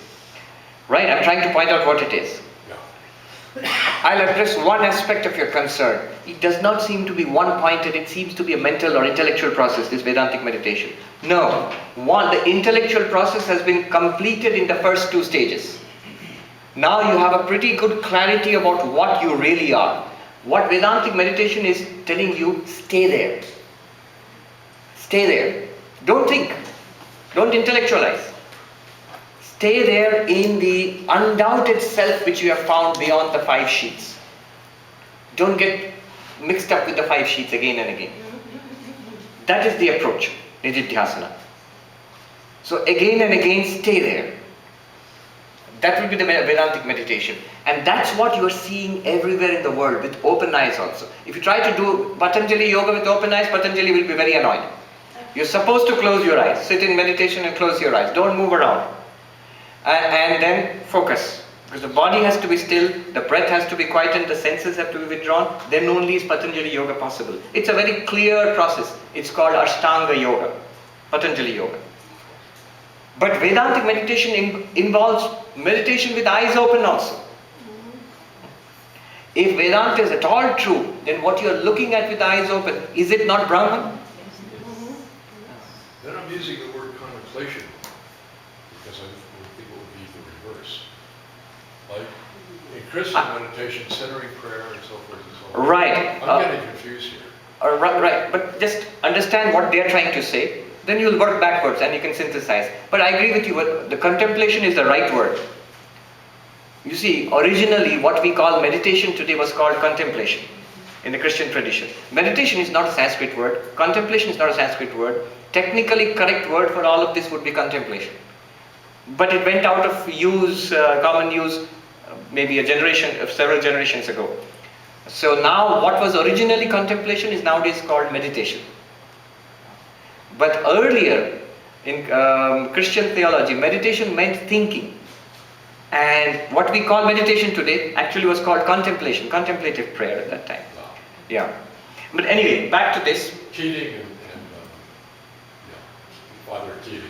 Right? I'm trying to point out what it is. I'll address one aspect of your concern. It does not seem to be one-pointed, it seems to be a mental or intellectual process, this Vedantic meditation. No. The intellectual process has been completed in the first two stages. Now you have a pretty good clarity about what you really are. What Vedantic meditation is telling you, stay there. Stay there. Don't think. Don't intellectualize. Stay there in the undoubted self which you have found beyond the 5 sheets. Don't get mixed up with the 5 sheets again and again. That is the approach, Nididhyasana. So again and again, stay there. That will be the Vedantic meditation. And that's what you are seeing everywhere in the world with open eyes also. If you try to do Patanjali Yoga with open eyes, Patanjali will be very annoyed. You're supposed to close your eyes. Sit in meditation and close your eyes. Don't move around. And then focus. Because the body has to be still, the breath has to be quietened, the senses have to be withdrawn. Then only is Patanjali Yoga possible. It's a very clear process. It's called Ashtanga Yoga. Patanjali Yoga. But Vedantic meditation involves meditation with eyes open also. If Vedanta is at all true, then what you are looking at with eyes open, is it not Brahman? Then I'm using the word contemplation, because I think it would be the reverse. Like in Christian meditation, centering prayer and so forth and so on. Right. I'm getting confused here. Right. But just understand what they are trying to say. then you'll work backwards and you can synthesize. But I agree with you, the contemplation is the right word. You see, originally what we call meditation today was called contemplation in the Christian tradition. Meditation is not a Sanskrit word, contemplation is not a Sanskrit word. Technically correct word for all of this would be contemplation. But it went out of use, common use, maybe several generations ago. So now what was originally contemplation is nowadays called meditation. But earlier in Christian theology, meditation meant thinking. And what we call meditation today actually was called contemplation, contemplative prayer at that time. Yeah. But anyway, back to this. Keating and Father Keating.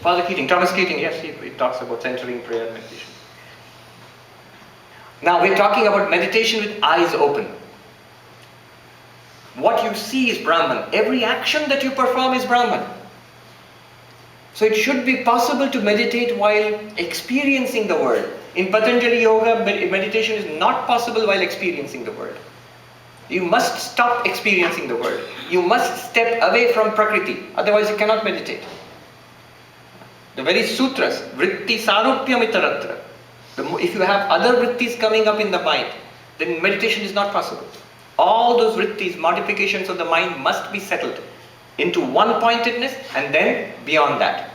Father Keating, Thomas Keating, yes, he talks about centering prayer and meditation. Now we're talking about meditation with eyes open. What you see is Brahman. Every action that you perform is Brahman. So it should be possible to meditate while experiencing the world. In Patanjali Yoga, meditation is not possible while experiencing the world. You must stop experiencing the world. You must step away from Prakriti. Otherwise you cannot meditate. The very sutras, vritti sarupyam itaratra. If you have other vrittis coming up in the mind, then meditation is not possible. All those vrittis, modifications of the mind must be settled into one pointedness and then beyond that.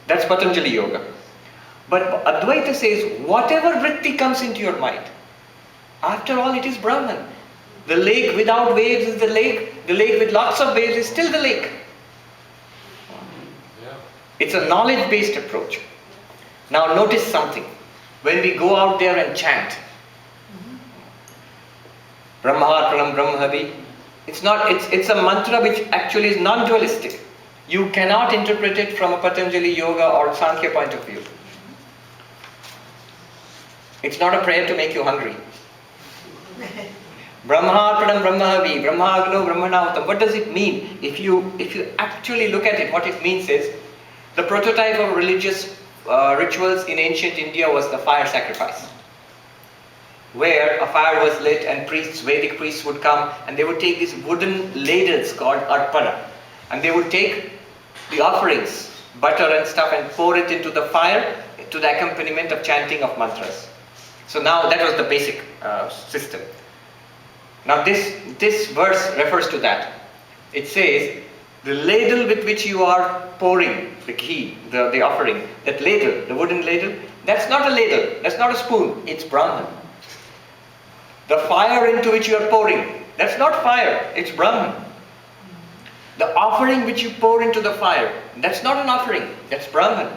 That's Patanjali Yoga. But Advaita says, whatever vritti comes into your mind, after all it is Brahman. The lake without waves is the lake with lots of waves is still the lake. It's a knowledge-based approach. Now notice something. When we go out there and chant, Brahmaharpanam Brahmahavi, it's a mantra which actually is non-dualistic. You cannot interpret it from a Patanjali Yoga or Sankhya point of view. It's not a prayer to make you hungry. Brahmaharpanam Brahmahavi, Brahmagno Brahmanautam. What does it mean? If you actually look at it, what it means is, the prototype of religious rituals in ancient India was the fire sacrifice, where a fire was lit and Vedic priests would come and they would take these wooden ladles called arpana, and they would take the offerings, butter and stuff, and pour it into the fire to the accompaniment of chanting of mantras. So now that was the basic system. Now this verse refers to that. It says, the ladle with which you are pouring the ghee, the offering, that ladle, the wooden ladle, that's not a ladle, that's not a spoon, it's Brahman. The fire into which you are pouring, that's not fire, it's Brahman. The offering which you pour into the fire, that's not an offering, that's Brahman.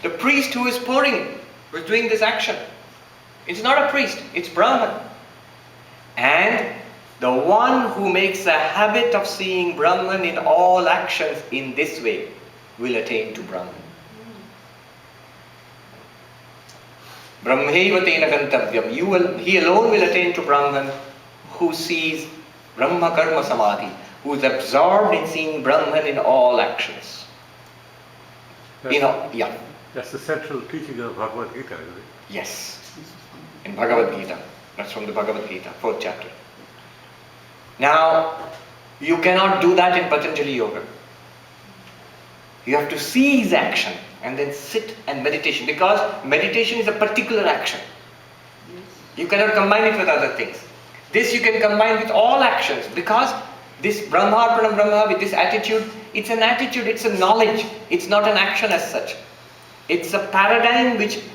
The priest who is pouring, who is doing this action, it's not a priest, it's Brahman. And the one who makes a habit of seeing Brahman in all actions in this way will attain to Brahman. Brahmaiva tena gantavyam. He alone will attain to Brahman who sees Brahma Karma Samadhi, who is absorbed in seeing Brahman in all actions. That's the central teaching of Bhagavad Gita, isn't it? Yes. In Bhagavad Gita. That's from the Bhagavad Gita, 4th chapter. Now, you cannot do that in Patanjali Yoga. You have to see his action and then sit and meditation, because meditation is a particular action. You cannot combine it with other things. This you can combine with all actions, because this Brahmarpanam Brahma, with this attitude, it's an attitude, it's a knowledge, it's not an action as such. It's a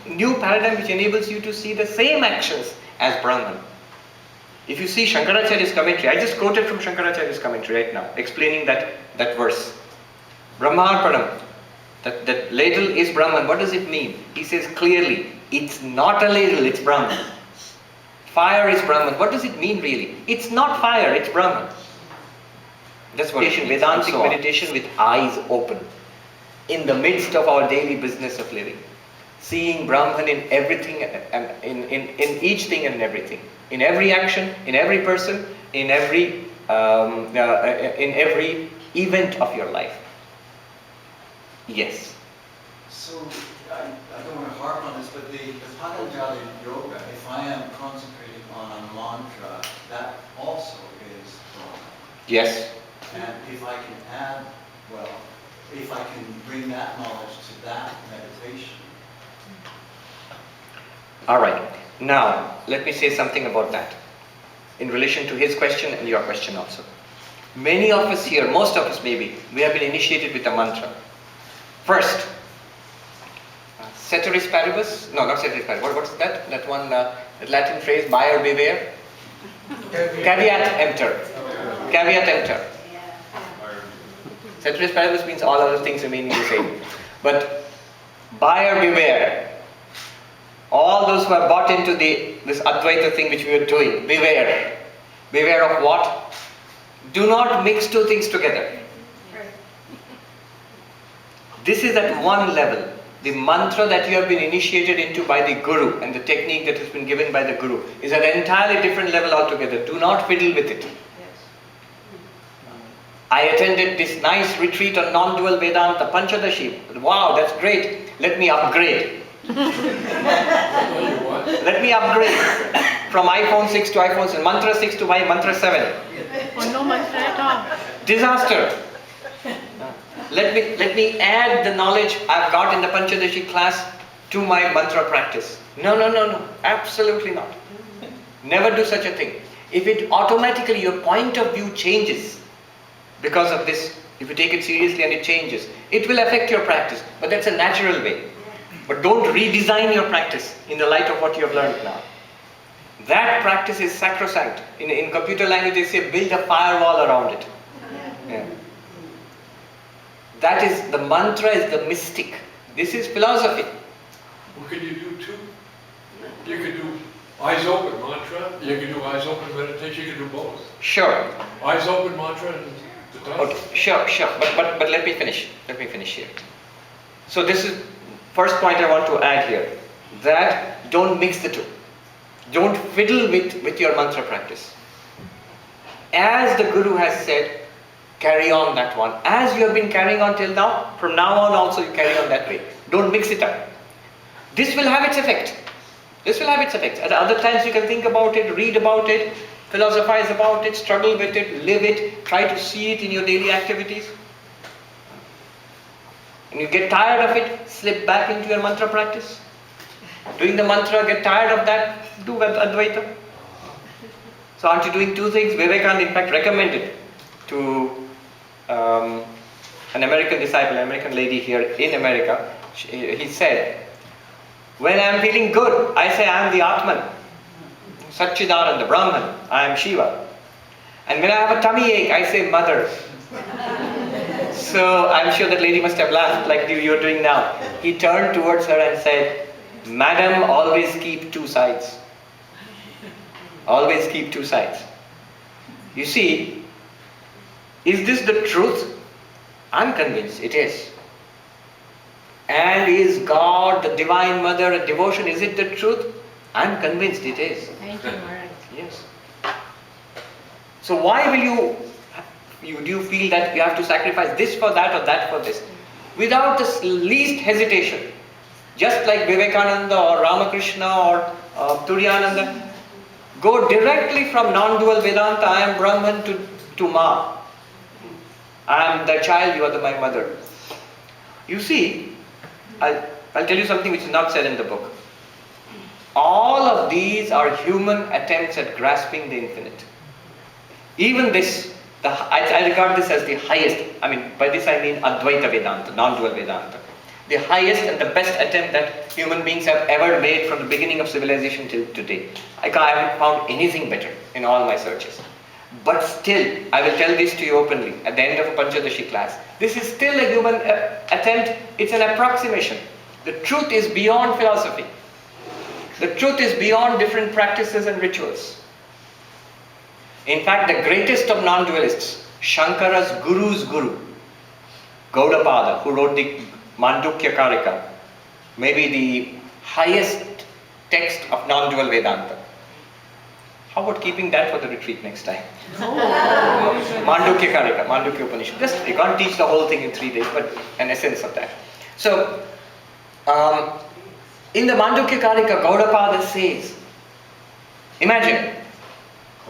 new paradigm which enables you to see the same actions as Brahman. If you see Shankaracharya's commentary, I just quoted from Shankaracharya's commentary right now, explaining that verse. Brahmarpanam, that ladle is Brahman. What does it mean? He says clearly, it's not a ladle, it's Brahman. Fire is Brahman. What does it mean really? It's not fire, it's Brahman. That's what Vedantic meditation with eyes open. In the midst of our daily business of living. Seeing Brahman in everything, in each thing and everything. In every action, in every person, in every event of your life. Yes. So, I don't want to harp on this, but the Patanjali Yoga, if I am concentrating on a mantra, that also is Brahman. Yes. And if I can add well, if I can bring that knowledge to that meditation. Alright, now let me say something about that in relation to his question and your question also. Many of us here, most of us maybe, we have been initiated with a mantra. First, ceteris paribus, no, not ceteris paribus, what's that? That one, that Latin phrase, buyer beware? Caveat emptor. Caveat emptor. Ceteris paribus means all other things remaining the same. But buyer beware. All those who have bought into this Advaita thing which we are doing, beware. Beware of what? Do not mix two things together. This is at one level. The mantra that you have been initiated into by the Guru and the technique that has been given by the Guru is at an entirely different level altogether. Do not fiddle with it. I attended this nice retreat on non-dual Vedanta, Panchadasi. Wow, that's great. Let me upgrade. Let me upgrade from iPhone 6 to iPhone 7, Mantra 6 to Mantra 7. Or no mantra at all. Disaster. Let me add the knowledge I've got in the Panchadasi class to my mantra practice. No. Absolutely not. Never do such a thing. If it automatically, your point of view changes because of this, if you take it seriously and it changes, it will affect your practice. But that's a natural way. But don't redesign your practice in the light of what you have learned now. That practice is sacrosanct. In computer language they say build a firewall around it. Yeah. That is, the mantra is the mystic. This is philosophy. What can you do too? You can do eyes open mantra, you can do eyes open meditation, you can do both. Sure. Eyes open mantra and the time. Okay, sure. But let me finish. Let me finish here. So this is first point I want to add here. That don't mix the two. Don't fiddle with your mantra practice. As the Guru has said, carry on that one. As you have been carrying on till now, from now on also you carry on that way. Don't mix it up. This will have its effect. This will have its effects. At other times you can think about it, read about it, philosophize about it, struggle with it, live it, try to see it in your daily activities. And you get tired of it, slip back into your mantra practice. Doing the mantra, get tired of that, do Advaita. So aren't you doing two things? Vivekananda in fact recommended to an American disciple, an American lady here in America. He said, when I am feeling good, I say I am the Atman, Satchidananda, Brahman, I am Shiva. And when I have a tummy ache, I say Mother. So I'm sure that lady must have laughed like you're doing now. He turned towards her and said, Madam, always keep two sides. Always keep two sides. You see, is this the truth? I'm convinced it is. And is God, the Divine Mother, a devotion? Is it the truth? I'm convinced it is. Thank you, Maharaj. Yes. So why will you feel that you have to sacrifice this for that or that for this? Without the least hesitation. Just like Vivekananda or Ramakrishna or Turyananda, go directly from non-dual Vedanta, I am Brahman, to Ma. I am the child, you are my mother. You see, I'll tell you something which is not said in the book. All of these are human attempts at grasping the infinite. Even this, I regard this as the highest, by this I mean Advaita Vedanta, non-dual Vedanta. The highest and the best attempt that human beings have ever made from the beginning of civilization till today. I haven't found anything better in all my searches. But still, I will tell this to you openly at the end of a Panchadasi class. This is still a human attempt, it's an approximation. The truth is beyond philosophy. The truth is beyond different practices and rituals. In fact, the greatest of non-dualists, Shankara's Guru's Guru, Gaudapada, who wrote the Mandukya Karika, maybe the highest text of non-dual Vedanta. How about keeping that for the retreat next time? Mandukya Karika, Mandukya Upanishad. Just, you can't teach the whole thing in 3 days, but an essence of that. So, in the Mandukya Karika, Gaudapada says, imagine,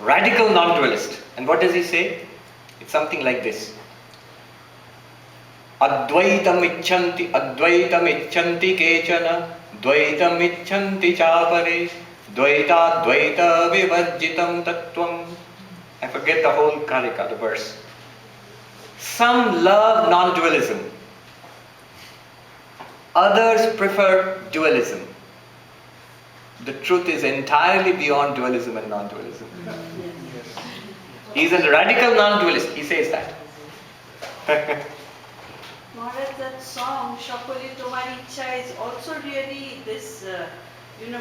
radical non-dualist. And what does he say? It's something like this. Advaitam icchanti kechana, dvaitam icchanti chapare, dvaita dvaita vivarjitam tattvam. I forget the whole karika, the verse. Some love non-dualism. Others prefer dualism. The truth is entirely beyond dualism and non-dualism. He's a radical non-dualist, he says that. Maharaj, that song, Shakoli Tomari Icha, is also really this,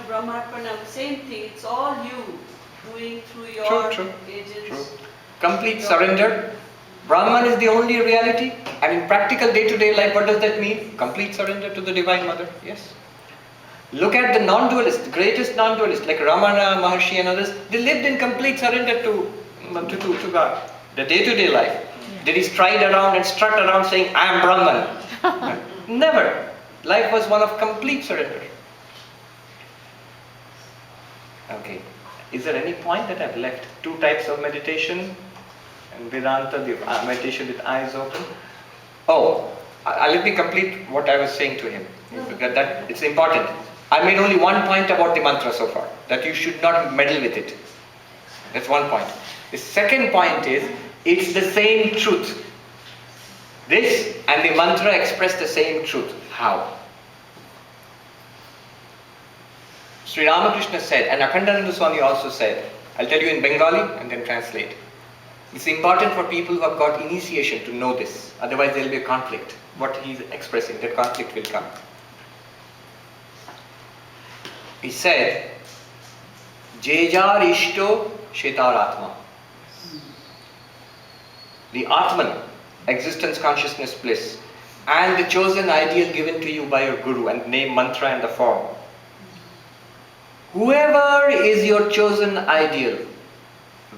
Brahmarpanam, same thing. It's all you doing through your agents. True. Complete surrender. Brahman is the only reality. And in practical day-to-day life, what does that mean? Complete surrender to the Divine Mother. Yes. Look at the non-dualists, the greatest non-dualists like Ramana, Maharshi and others. They lived in complete surrender to God. The day-to-day life. Did he stride around and strut around saying, I am Brahman? Never. Life was one of complete surrender. Okay. Is there any point that I've left? 2 types of meditation and Vedanta, the meditation with eyes open. Oh, let me complete what I was saying to him. That it's important. I made only one point about the mantra so far, that you should not meddle with it. That's one point. The second point is, it's the same truth. This and the mantra express the same truth. How? Sri Ramakrishna said, and Akhandananda Swami also said, I'll tell you in Bengali and then translate. It's important for people who have got initiation to know this. Otherwise there will be a conflict. What he's expressing, that conflict will come. He said, Jejar Ishto Shetar Atma. The Atman, existence, consciousness, bliss, and the chosen ideal given to you by your Guru, and name, mantra and the form. Whoever is your chosen ideal,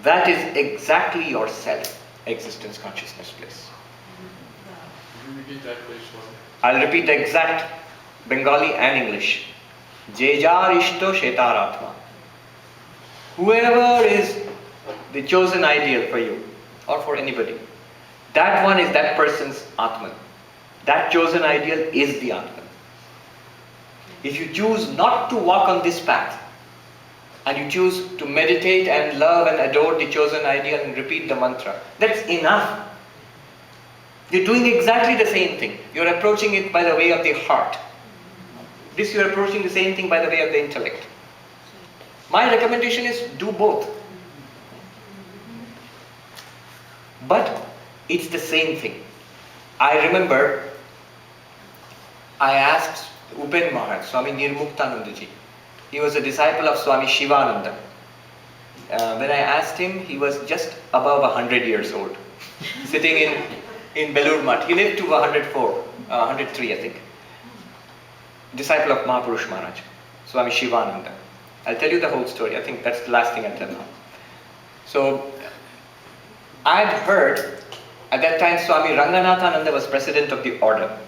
that is exactly yourself, existence, consciousness, bliss. Can you repeat that, please, Swami? I'll repeat the exact Bengali and English. Jejar Ishto Shetar Atma. Whoever is the chosen ideal for you, or for anybody, that one is that person's Atman. That chosen ideal is the Atman. If you choose not to walk on this path, and you choose to meditate and love and adore the chosen ideal and repeat the mantra, that's enough. You're doing exactly the same thing. You're approaching it by the way of the heart. This you're approaching the same thing by the way of the intellect. My recommendation is do both. But it's the same thing. I remember I asked Upen Maharaj, Swami Nirmuktanandaji. He was a disciple of Swami Shivananda. When I asked him, he was just above 100 years old, sitting in Belur Math. He lived to 103 I think. Disciple of Mahapurush Maharaj, Swami Shivananda. I'll tell you the whole story. I think that's the last thing I'll tell now. So, I had heard, at that time Swami Ranganathananda was president of the order.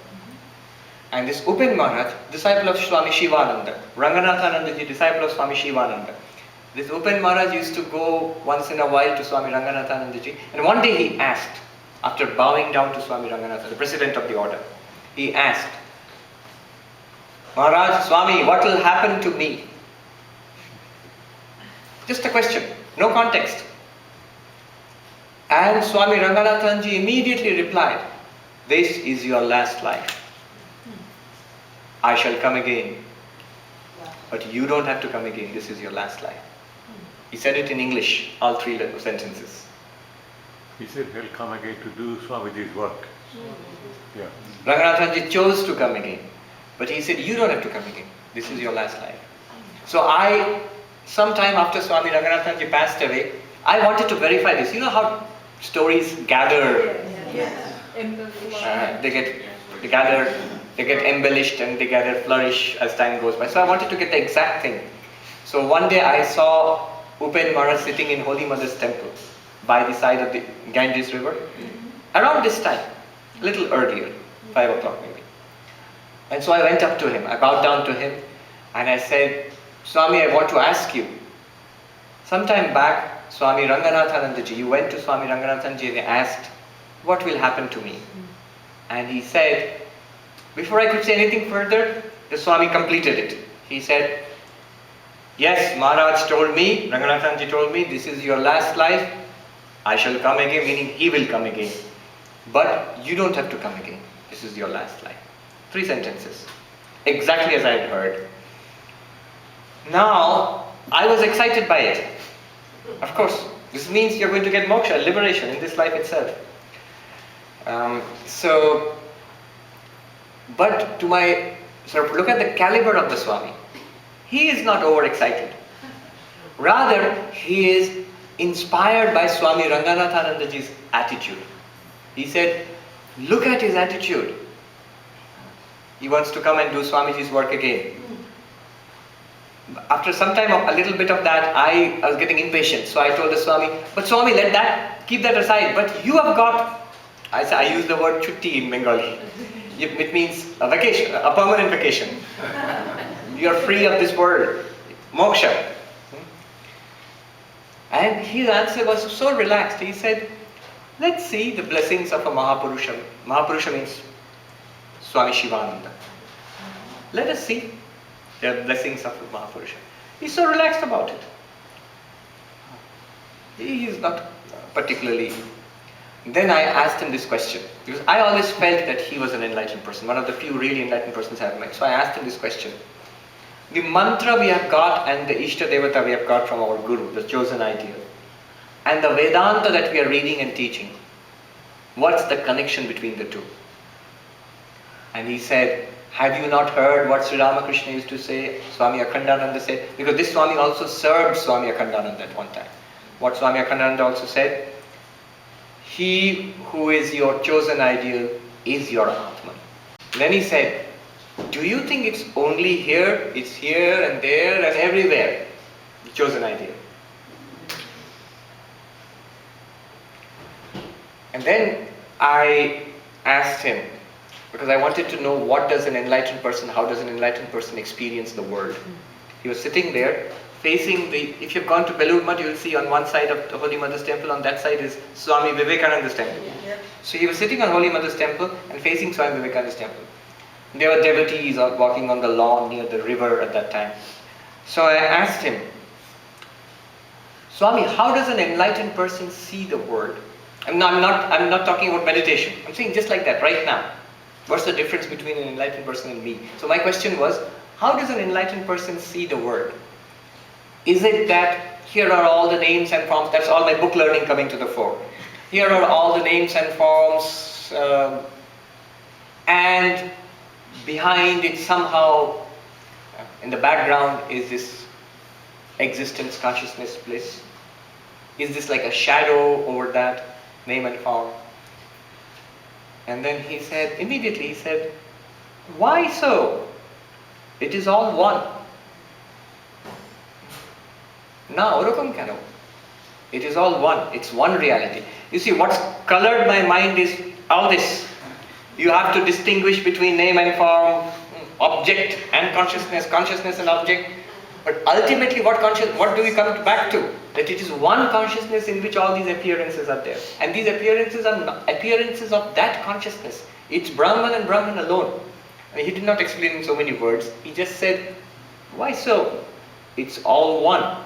And this Upen Maharaj, disciple of Swami Shivananda, Ranganathanandaji, disciple of Swami Shivananda. This Upen Maharaj used to go once in a while to Swami Ranganathanandaji. And one day he asked, after bowing down to Swami Ranganatha, the president of the order, he asked, Maharaj, Swami, what will happen to me? Just a question, no context. And Swami Ranganathanji immediately replied, this is your last life. I shall come again. But you don't have to come again, this is your last life. He said it in English, all 3 sentences. He said he'll come again to do Swamiji's work. Yeah. Ranganathanji chose to come again. But he said, you don't have to come again, this is your last life. So sometime after Swami Ranganathanji passed away, I wanted to verify this. You know how stories gather, they get embellished and they gather flourish as time goes by. So I wanted to get the exact thing. So one day I saw Upen Maharaj sitting in Holy Mother's temple by the side of the Ganges river. Around this time, a little earlier, 5 o'clock maybe. And so I went up to him, I bowed down to him and I said, Swami, I want to ask you. Sometime back, Swami Ranganathanandaji, you went to Swami Ranganathanandaji and asked, what will happen to me? And he said, before I could say anything further, the Swami completed it. He said, yes, Maharaj told me, Ranganathanji told me, this is your last life. I shall come again, meaning he will come again. But you don't have to come again. This is your last life. 3 sentences. Exactly as I had heard. Now, I was excited by it. Of course, this means you're going to get moksha, liberation in this life itself. But to my sort of look at the caliber of the Swami. He is not overexcited. Rather, he is inspired by Swami Ranganathanandaji's attitude. He said, look at his attitude. He wants to come and do Swamiji's work again. After some time, a little bit of that, I was getting impatient. So I told the Swami, but Swami, keep that aside. But you have got, I use the word chutti in Bengali. It means a vacation, a permanent vacation. You are free of this world. Moksha. And his answer was so relaxed. He said, let's see the blessings of a Mahapurusha. Mahapurusha means Swami Shivananda. Let us see the blessings of a Mahapurusha. He's so relaxed about it. He is not particularly... Then I asked him this question, because I always felt that he was an enlightened person, one of the few really enlightened persons I have met. So I asked him this question. The mantra we have got and the Ishta Devata we have got from our Guru, the chosen ideal, and the Vedanta that we are reading and teaching, what's the connection between the two? And he said, have you not heard what Sri Ramakrishna used to say, Swami Akhandananda said? Because this Swami also served Swami Akhandananda at one time. What Swami Akhandananda also said, he who is your chosen ideal is your Atman. Then he said, do you think it's only here? It's here and there and everywhere. The chosen ideal. And then I asked him, because I wanted to know what does an enlightened person, how does an enlightened person experience the world? He was sitting there, facing if you've gone to Belur Math, you'll see on one side of the Holy Mother's temple, on that side is Swami Vivekananda's temple. Yeah. So he was sitting on Holy Mother's temple and facing Swami Vivekananda's temple. There were devotees walking on the lawn near the river at that time. So I asked him, Swami, how does an enlightened person see the world? I'm not talking about meditation. I'm saying just like that, right now. What's the difference between an enlightened person and me? So my question was, how does an enlightened person see the world? Is it that here are all the names and forms? That's all my book learning coming to the fore. Here are all the names and forms, and behind it somehow, in the background, is this existence, consciousness, bliss? Is this like a shadow over that name and form? And then immediately he said, why so? It is all one. Now, it is all one. It's one reality. You see, what's colored my mind is all this. You have to distinguish between name and form, object and consciousness, consciousness and object. But ultimately, what do we come back to? That it is one consciousness in which all these appearances are there. And these appearances are appearances of that consciousness. It's Brahman and Brahman alone. I mean, he did not explain in so many words. He just said, why so? It's all one.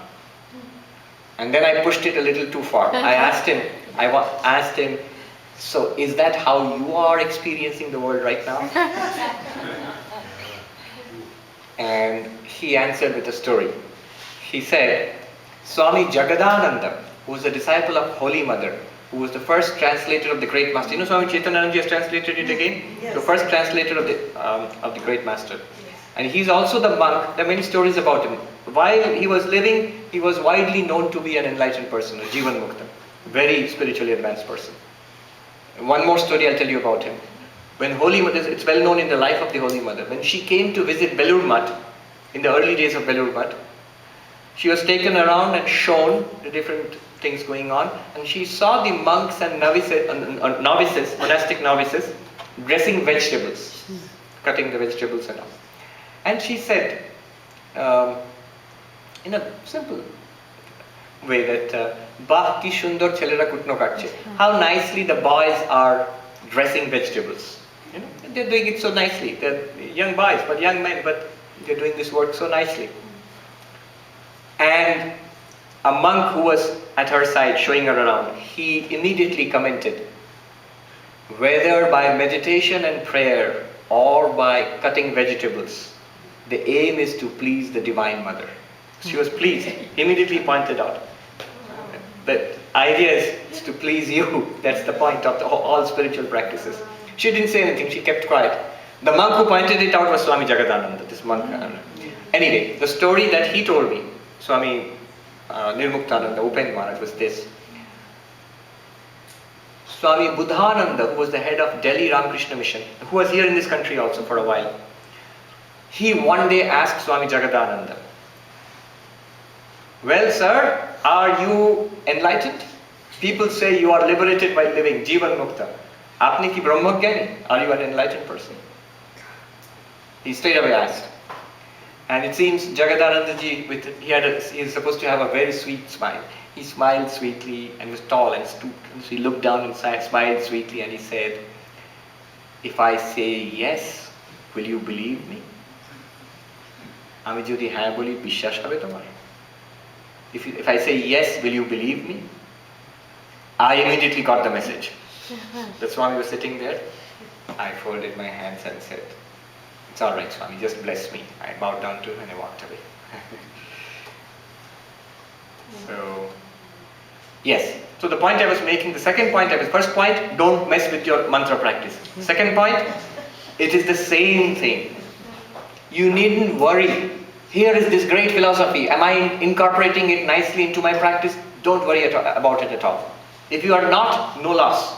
And then I pushed it a little too far. I asked him, so is that how you are experiencing the world right now? And he answered with a story. He said, Swami Jagadananda, who was a disciple of Holy Mother, who was the first translator of the Great Master. You know Swami Chaitanananda has translated it again? Yes. The first translator of the Great Master. Yes. And he's also the monk. There are many stories about him. While he was living, he was widely known to be an enlightened person, a Jivan Mukta, very spiritually advanced person. One more story I'll tell you about him. When Holy Mother, it's well known in the life of the Holy Mother, when she came to visit Belur Math, in the early days of Belur Math, she was taken around and shown the different things going on, and she saw the monks and novices, monastic novices, dressing vegetables, cutting the vegetables and all. And she said, in a simple way that, Bah ki shundar chelera kutno katche. How nicely the boys are dressing vegetables. You know, they're doing it so nicely. They're young boys, but young men, but they're doing this work so nicely. And a monk who was at her side, showing her around, he immediately commented, whether by meditation and prayer or by cutting vegetables, the aim is to please the Divine Mother. She was pleased. He immediately pointed out. The idea is to please you. That's the point of all spiritual practices. She didn't say anything. She kept quiet. The monk who pointed it out was Swami Jagadananda, this monk. Anyway, the story that he told me, Swami Nirmuktananda, Upen Maharaj, was this. Swami Buddhananda, who was the head of Delhi Ramakrishna Mission, who was here in this country also for a while, he one day asked Swami Jagadananda, well sir, are you enlightened? People say you are liberated by living, Jivan Mukta. Apni ki Brahmagyani? Are you an enlightened person? He straight away asked. And it seems Jagadananda ji, he is supposed to have a very sweet smile. He smiled sweetly and was tall and stooped. And so he looked down and smiled sweetly and he said, if I say yes, will you believe me? Ami jodi hai boli bishwash hobe tomar. If I say yes, will you believe me? I immediately got the message. The Swami was sitting there. I folded my hands and said, it's all right, Swami, just bless me. I bowed down to him and I walked away. So, yes. So the point I was making, the second point, first point, don't mess with your mantra practice. Second point, it is the same thing. You needn't worry. Here is this great philosophy. Am I incorporating it nicely into my practice? Don't worry about it at all. If you are not, no loss.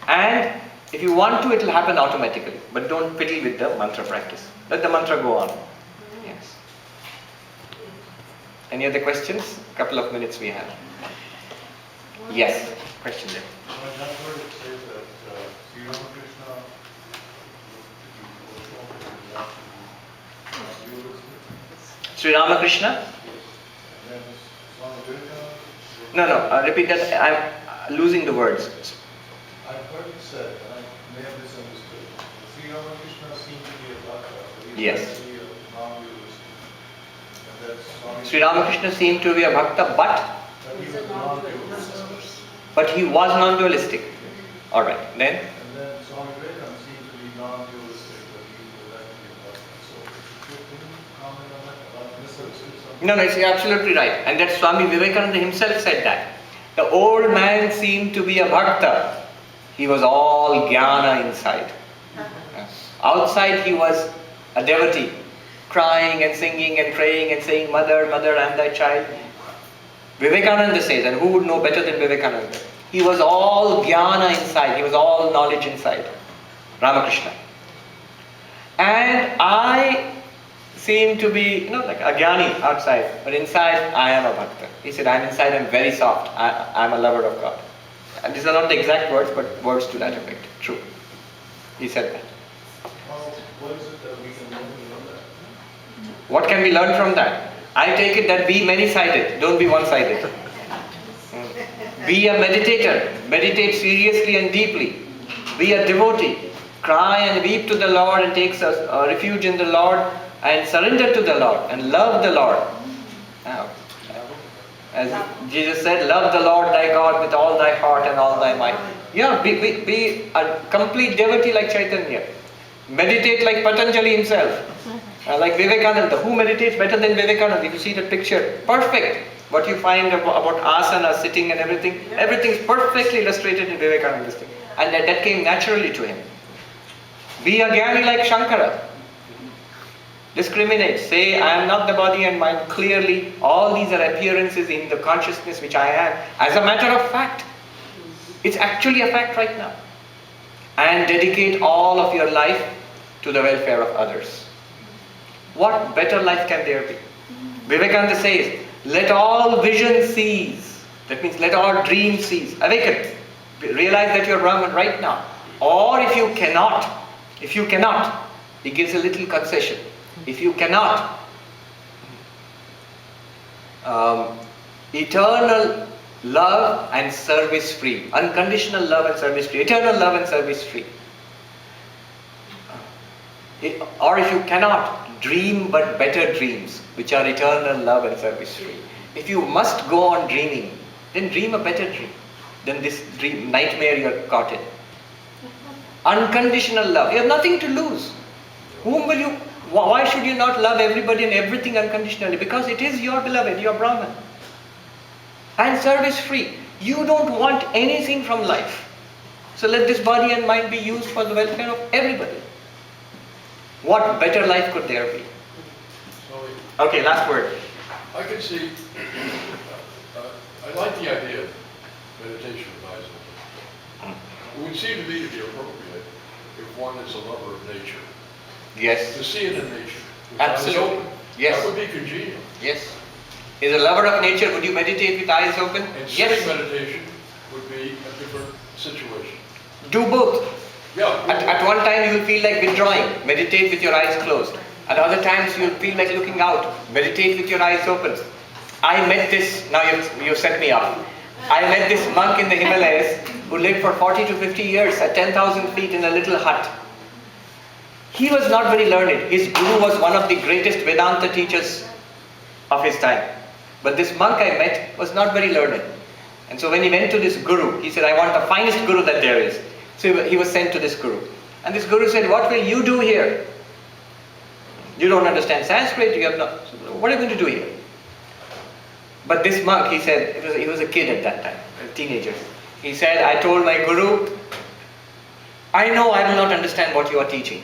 And if you want to, it will happen automatically. But don't fiddle with the mantra practice. Let the mantra go on. Yes. Any other questions? A couple of minutes we have. Yes. Question there. That's where it says that Sri Ramakrishna Sri Ramakrishna? and then Swami Vivekananda. No, repeat that. I'm losing the words. I've heard it said, and I may have misunderstood. Sri Ramakrishna seemed to be a bhakta, but he Yes. seemed to be a non-dualistic. And that Swami Sri Ramakrishna seemed to be a bhakta, He's a non-dualist. but he was non-dualistic. Alright, then? And then Swami Vivekananda seemed to be non-dualistic, but he was actually a bhakta. So can you comment on that? I misunderstood something. No, it's absolutely right. And that Swami Vivekananda himself said that. The old man seemed to be a bhakta. He was all jnana inside. Outside he was a devotee, crying and singing and praying and saying, Mother, Mother, I am thy child. Vivekananda says, and who would know better than Vivekananda? He was all jnana inside, he was all knowledge inside. Ramakrishna. And I seem to be, like a jnani outside, but inside I am a bhakta. He said, I am inside, I am very soft, I am a lover of God. And these are not the exact words, but words to that effect. True. He said that. What is it that we can learn from that? What can we learn from that? I take it that be many-sided, don't be one-sided. Be a meditator, meditate seriously and deeply. Be a devotee, cry and weep to the Lord and take refuge in the Lord and surrender to the Lord and love the Lord. Now, as Jesus said, love the Lord thy God with all thy heart and all thy might. Yeah, be a complete devotee like Chaitanya. Meditate like Patanjali himself. Like Vivekananda. Who meditates better than Vivekananda? If you see that picture, perfect. What you find about asana, sitting and everything is perfectly illustrated in Vivekananda's thing. And that came naturally to him. Be a jnani like Shankara. Discriminate. Say, I am not the body and mind clearly. All these are appearances in the consciousness which I am. As a matter of fact. It's actually a fact right now. And dedicate all of your life to the welfare of others. What better life can there be? Vivekananda says, let all vision cease. That means let all dreams cease. Awaken. Realize that you are Brahman right now. Or if you cannot, he gives a little concession. If you cannot, eternal love and service free. Unconditional love and service free. Eternal love and service free. Or if you cannot, dream but better dreams, which are eternal love and service free. If you must go on dreaming, then dream a better dream than this dream nightmare you are caught in. Unconditional love. You have nothing to lose. Whom will you? Why should you not love everybody and everything unconditionally? Because it is your beloved, your Brahman. And service free. You don't want anything from life. So let this body and mind be used for the welfare of everybody. What better life could there be? Okay, last word. I can see, I like the idea of meditation with eyes open. It would seem to me to be appropriate if one is a lover of nature. Yes. To see it in nature. With Absolutely. eyes open. Yes. That would be congenial. Yes. As a lover of nature, would you meditate with eyes open? And Yes. sitting meditation would be a different situation. Do both. Yeah. At one time you will feel like withdrawing, meditate with your eyes closed. At other times you will feel like looking out, meditate with your eyes open. I met this, now you set me up. I met this monk in the Himalayas who lived for 40 to 50 years at 10,000 feet in a little hut. He was not very learned. His guru was one of the greatest Vedanta teachers of his time. But this monk I met was not very learned. And so when he went to this guru, he said, I want the finest guru that there is. So he was sent to this guru. And this guru said, what will you do here? You don't understand Sanskrit, you have not. What are you going to do here? But this monk, he said, he was a kid at that time, a teenager. He said, I told my guru, I know I will not understand what you are teaching,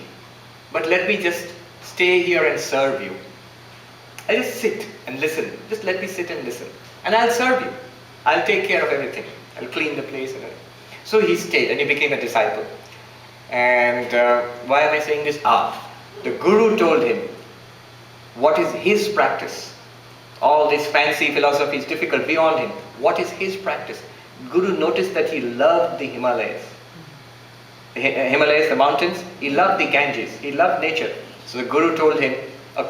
but let me just stay here and serve you. I just sit and listen. Just let me sit and listen. And I'll serve you. I'll take care of everything. I'll clean the place and everything. So he stayed and he became a disciple. And why am I saying this? The guru told him what is his practice. All this fancy philosophy is difficult beyond him. What is his practice? Guru noticed that he loved the Himalayas. The Himalayas, the mountains, he loved the Ganges, he loved nature. So the Guru told him,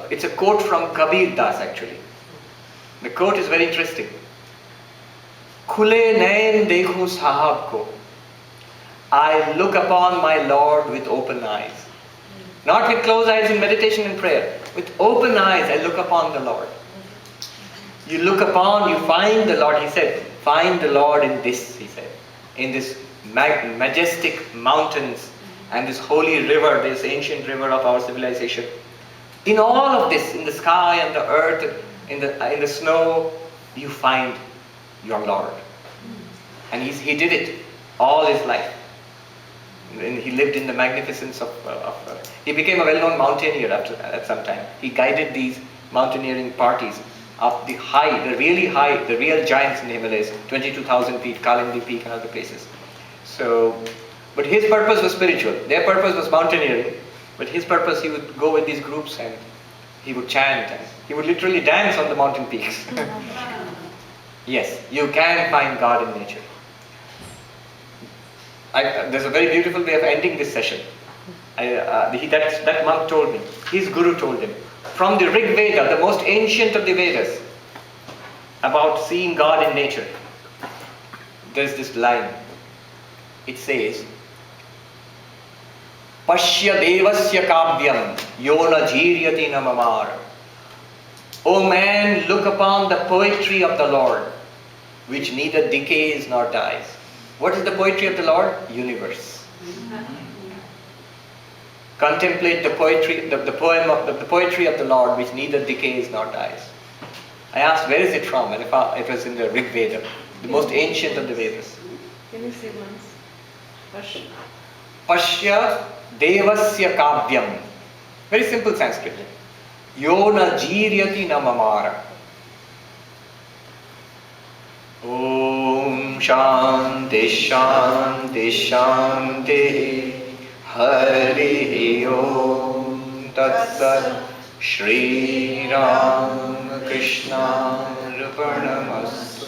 it's a quote from Kabir Das actually. The quote is very interesting. Khule nain dekhu sahab ko. I look upon my Lord with open eyes. Not with closed eyes in meditation and prayer. With open eyes I look upon the Lord. You look upon, you find the Lord. He said, find the Lord in this, he said. In this majestic mountains and this holy river, this ancient river of our civilization. In all of this, in the sky and the earth, in the snow, you find your Lord. And he did it all his life. And he lived in the magnificence of he became a well-known mountaineer at some time. He guided these mountaineering parties up the real giants in the Himalayas, 22,000 feet, Kalindi Peak and other places. So, but his purpose was spiritual. Their purpose was mountaineering. But his purpose, he would go with these groups and he would chant and he would literally dance on the mountain peaks. Yes, you can find God in nature. There's a very beautiful way of ending this session. That monk told me, his guru told him, from the Rig Veda, the most ancient of the Vedas, about seeing God in nature. There's this line. It says, Pashya devasya kavyam yona jiryati namamar. O man, look upon the poetry of the Lord, which neither decays nor dies. What is the poetry of the Lord? Universe. Contemplate the poetry, the poetry of the Lord, which neither decays nor dies. I asked, where is it from? And it was in the Rig Veda, the most ancient of the Vedas. Can you say once? Pashya devasya kavyam. Very simple Sanskrit. Yona jiryati namamara. Om Shanti Shanti Shanti Hari Om Tat Sat Shri Ram Krishna Arpanamastu.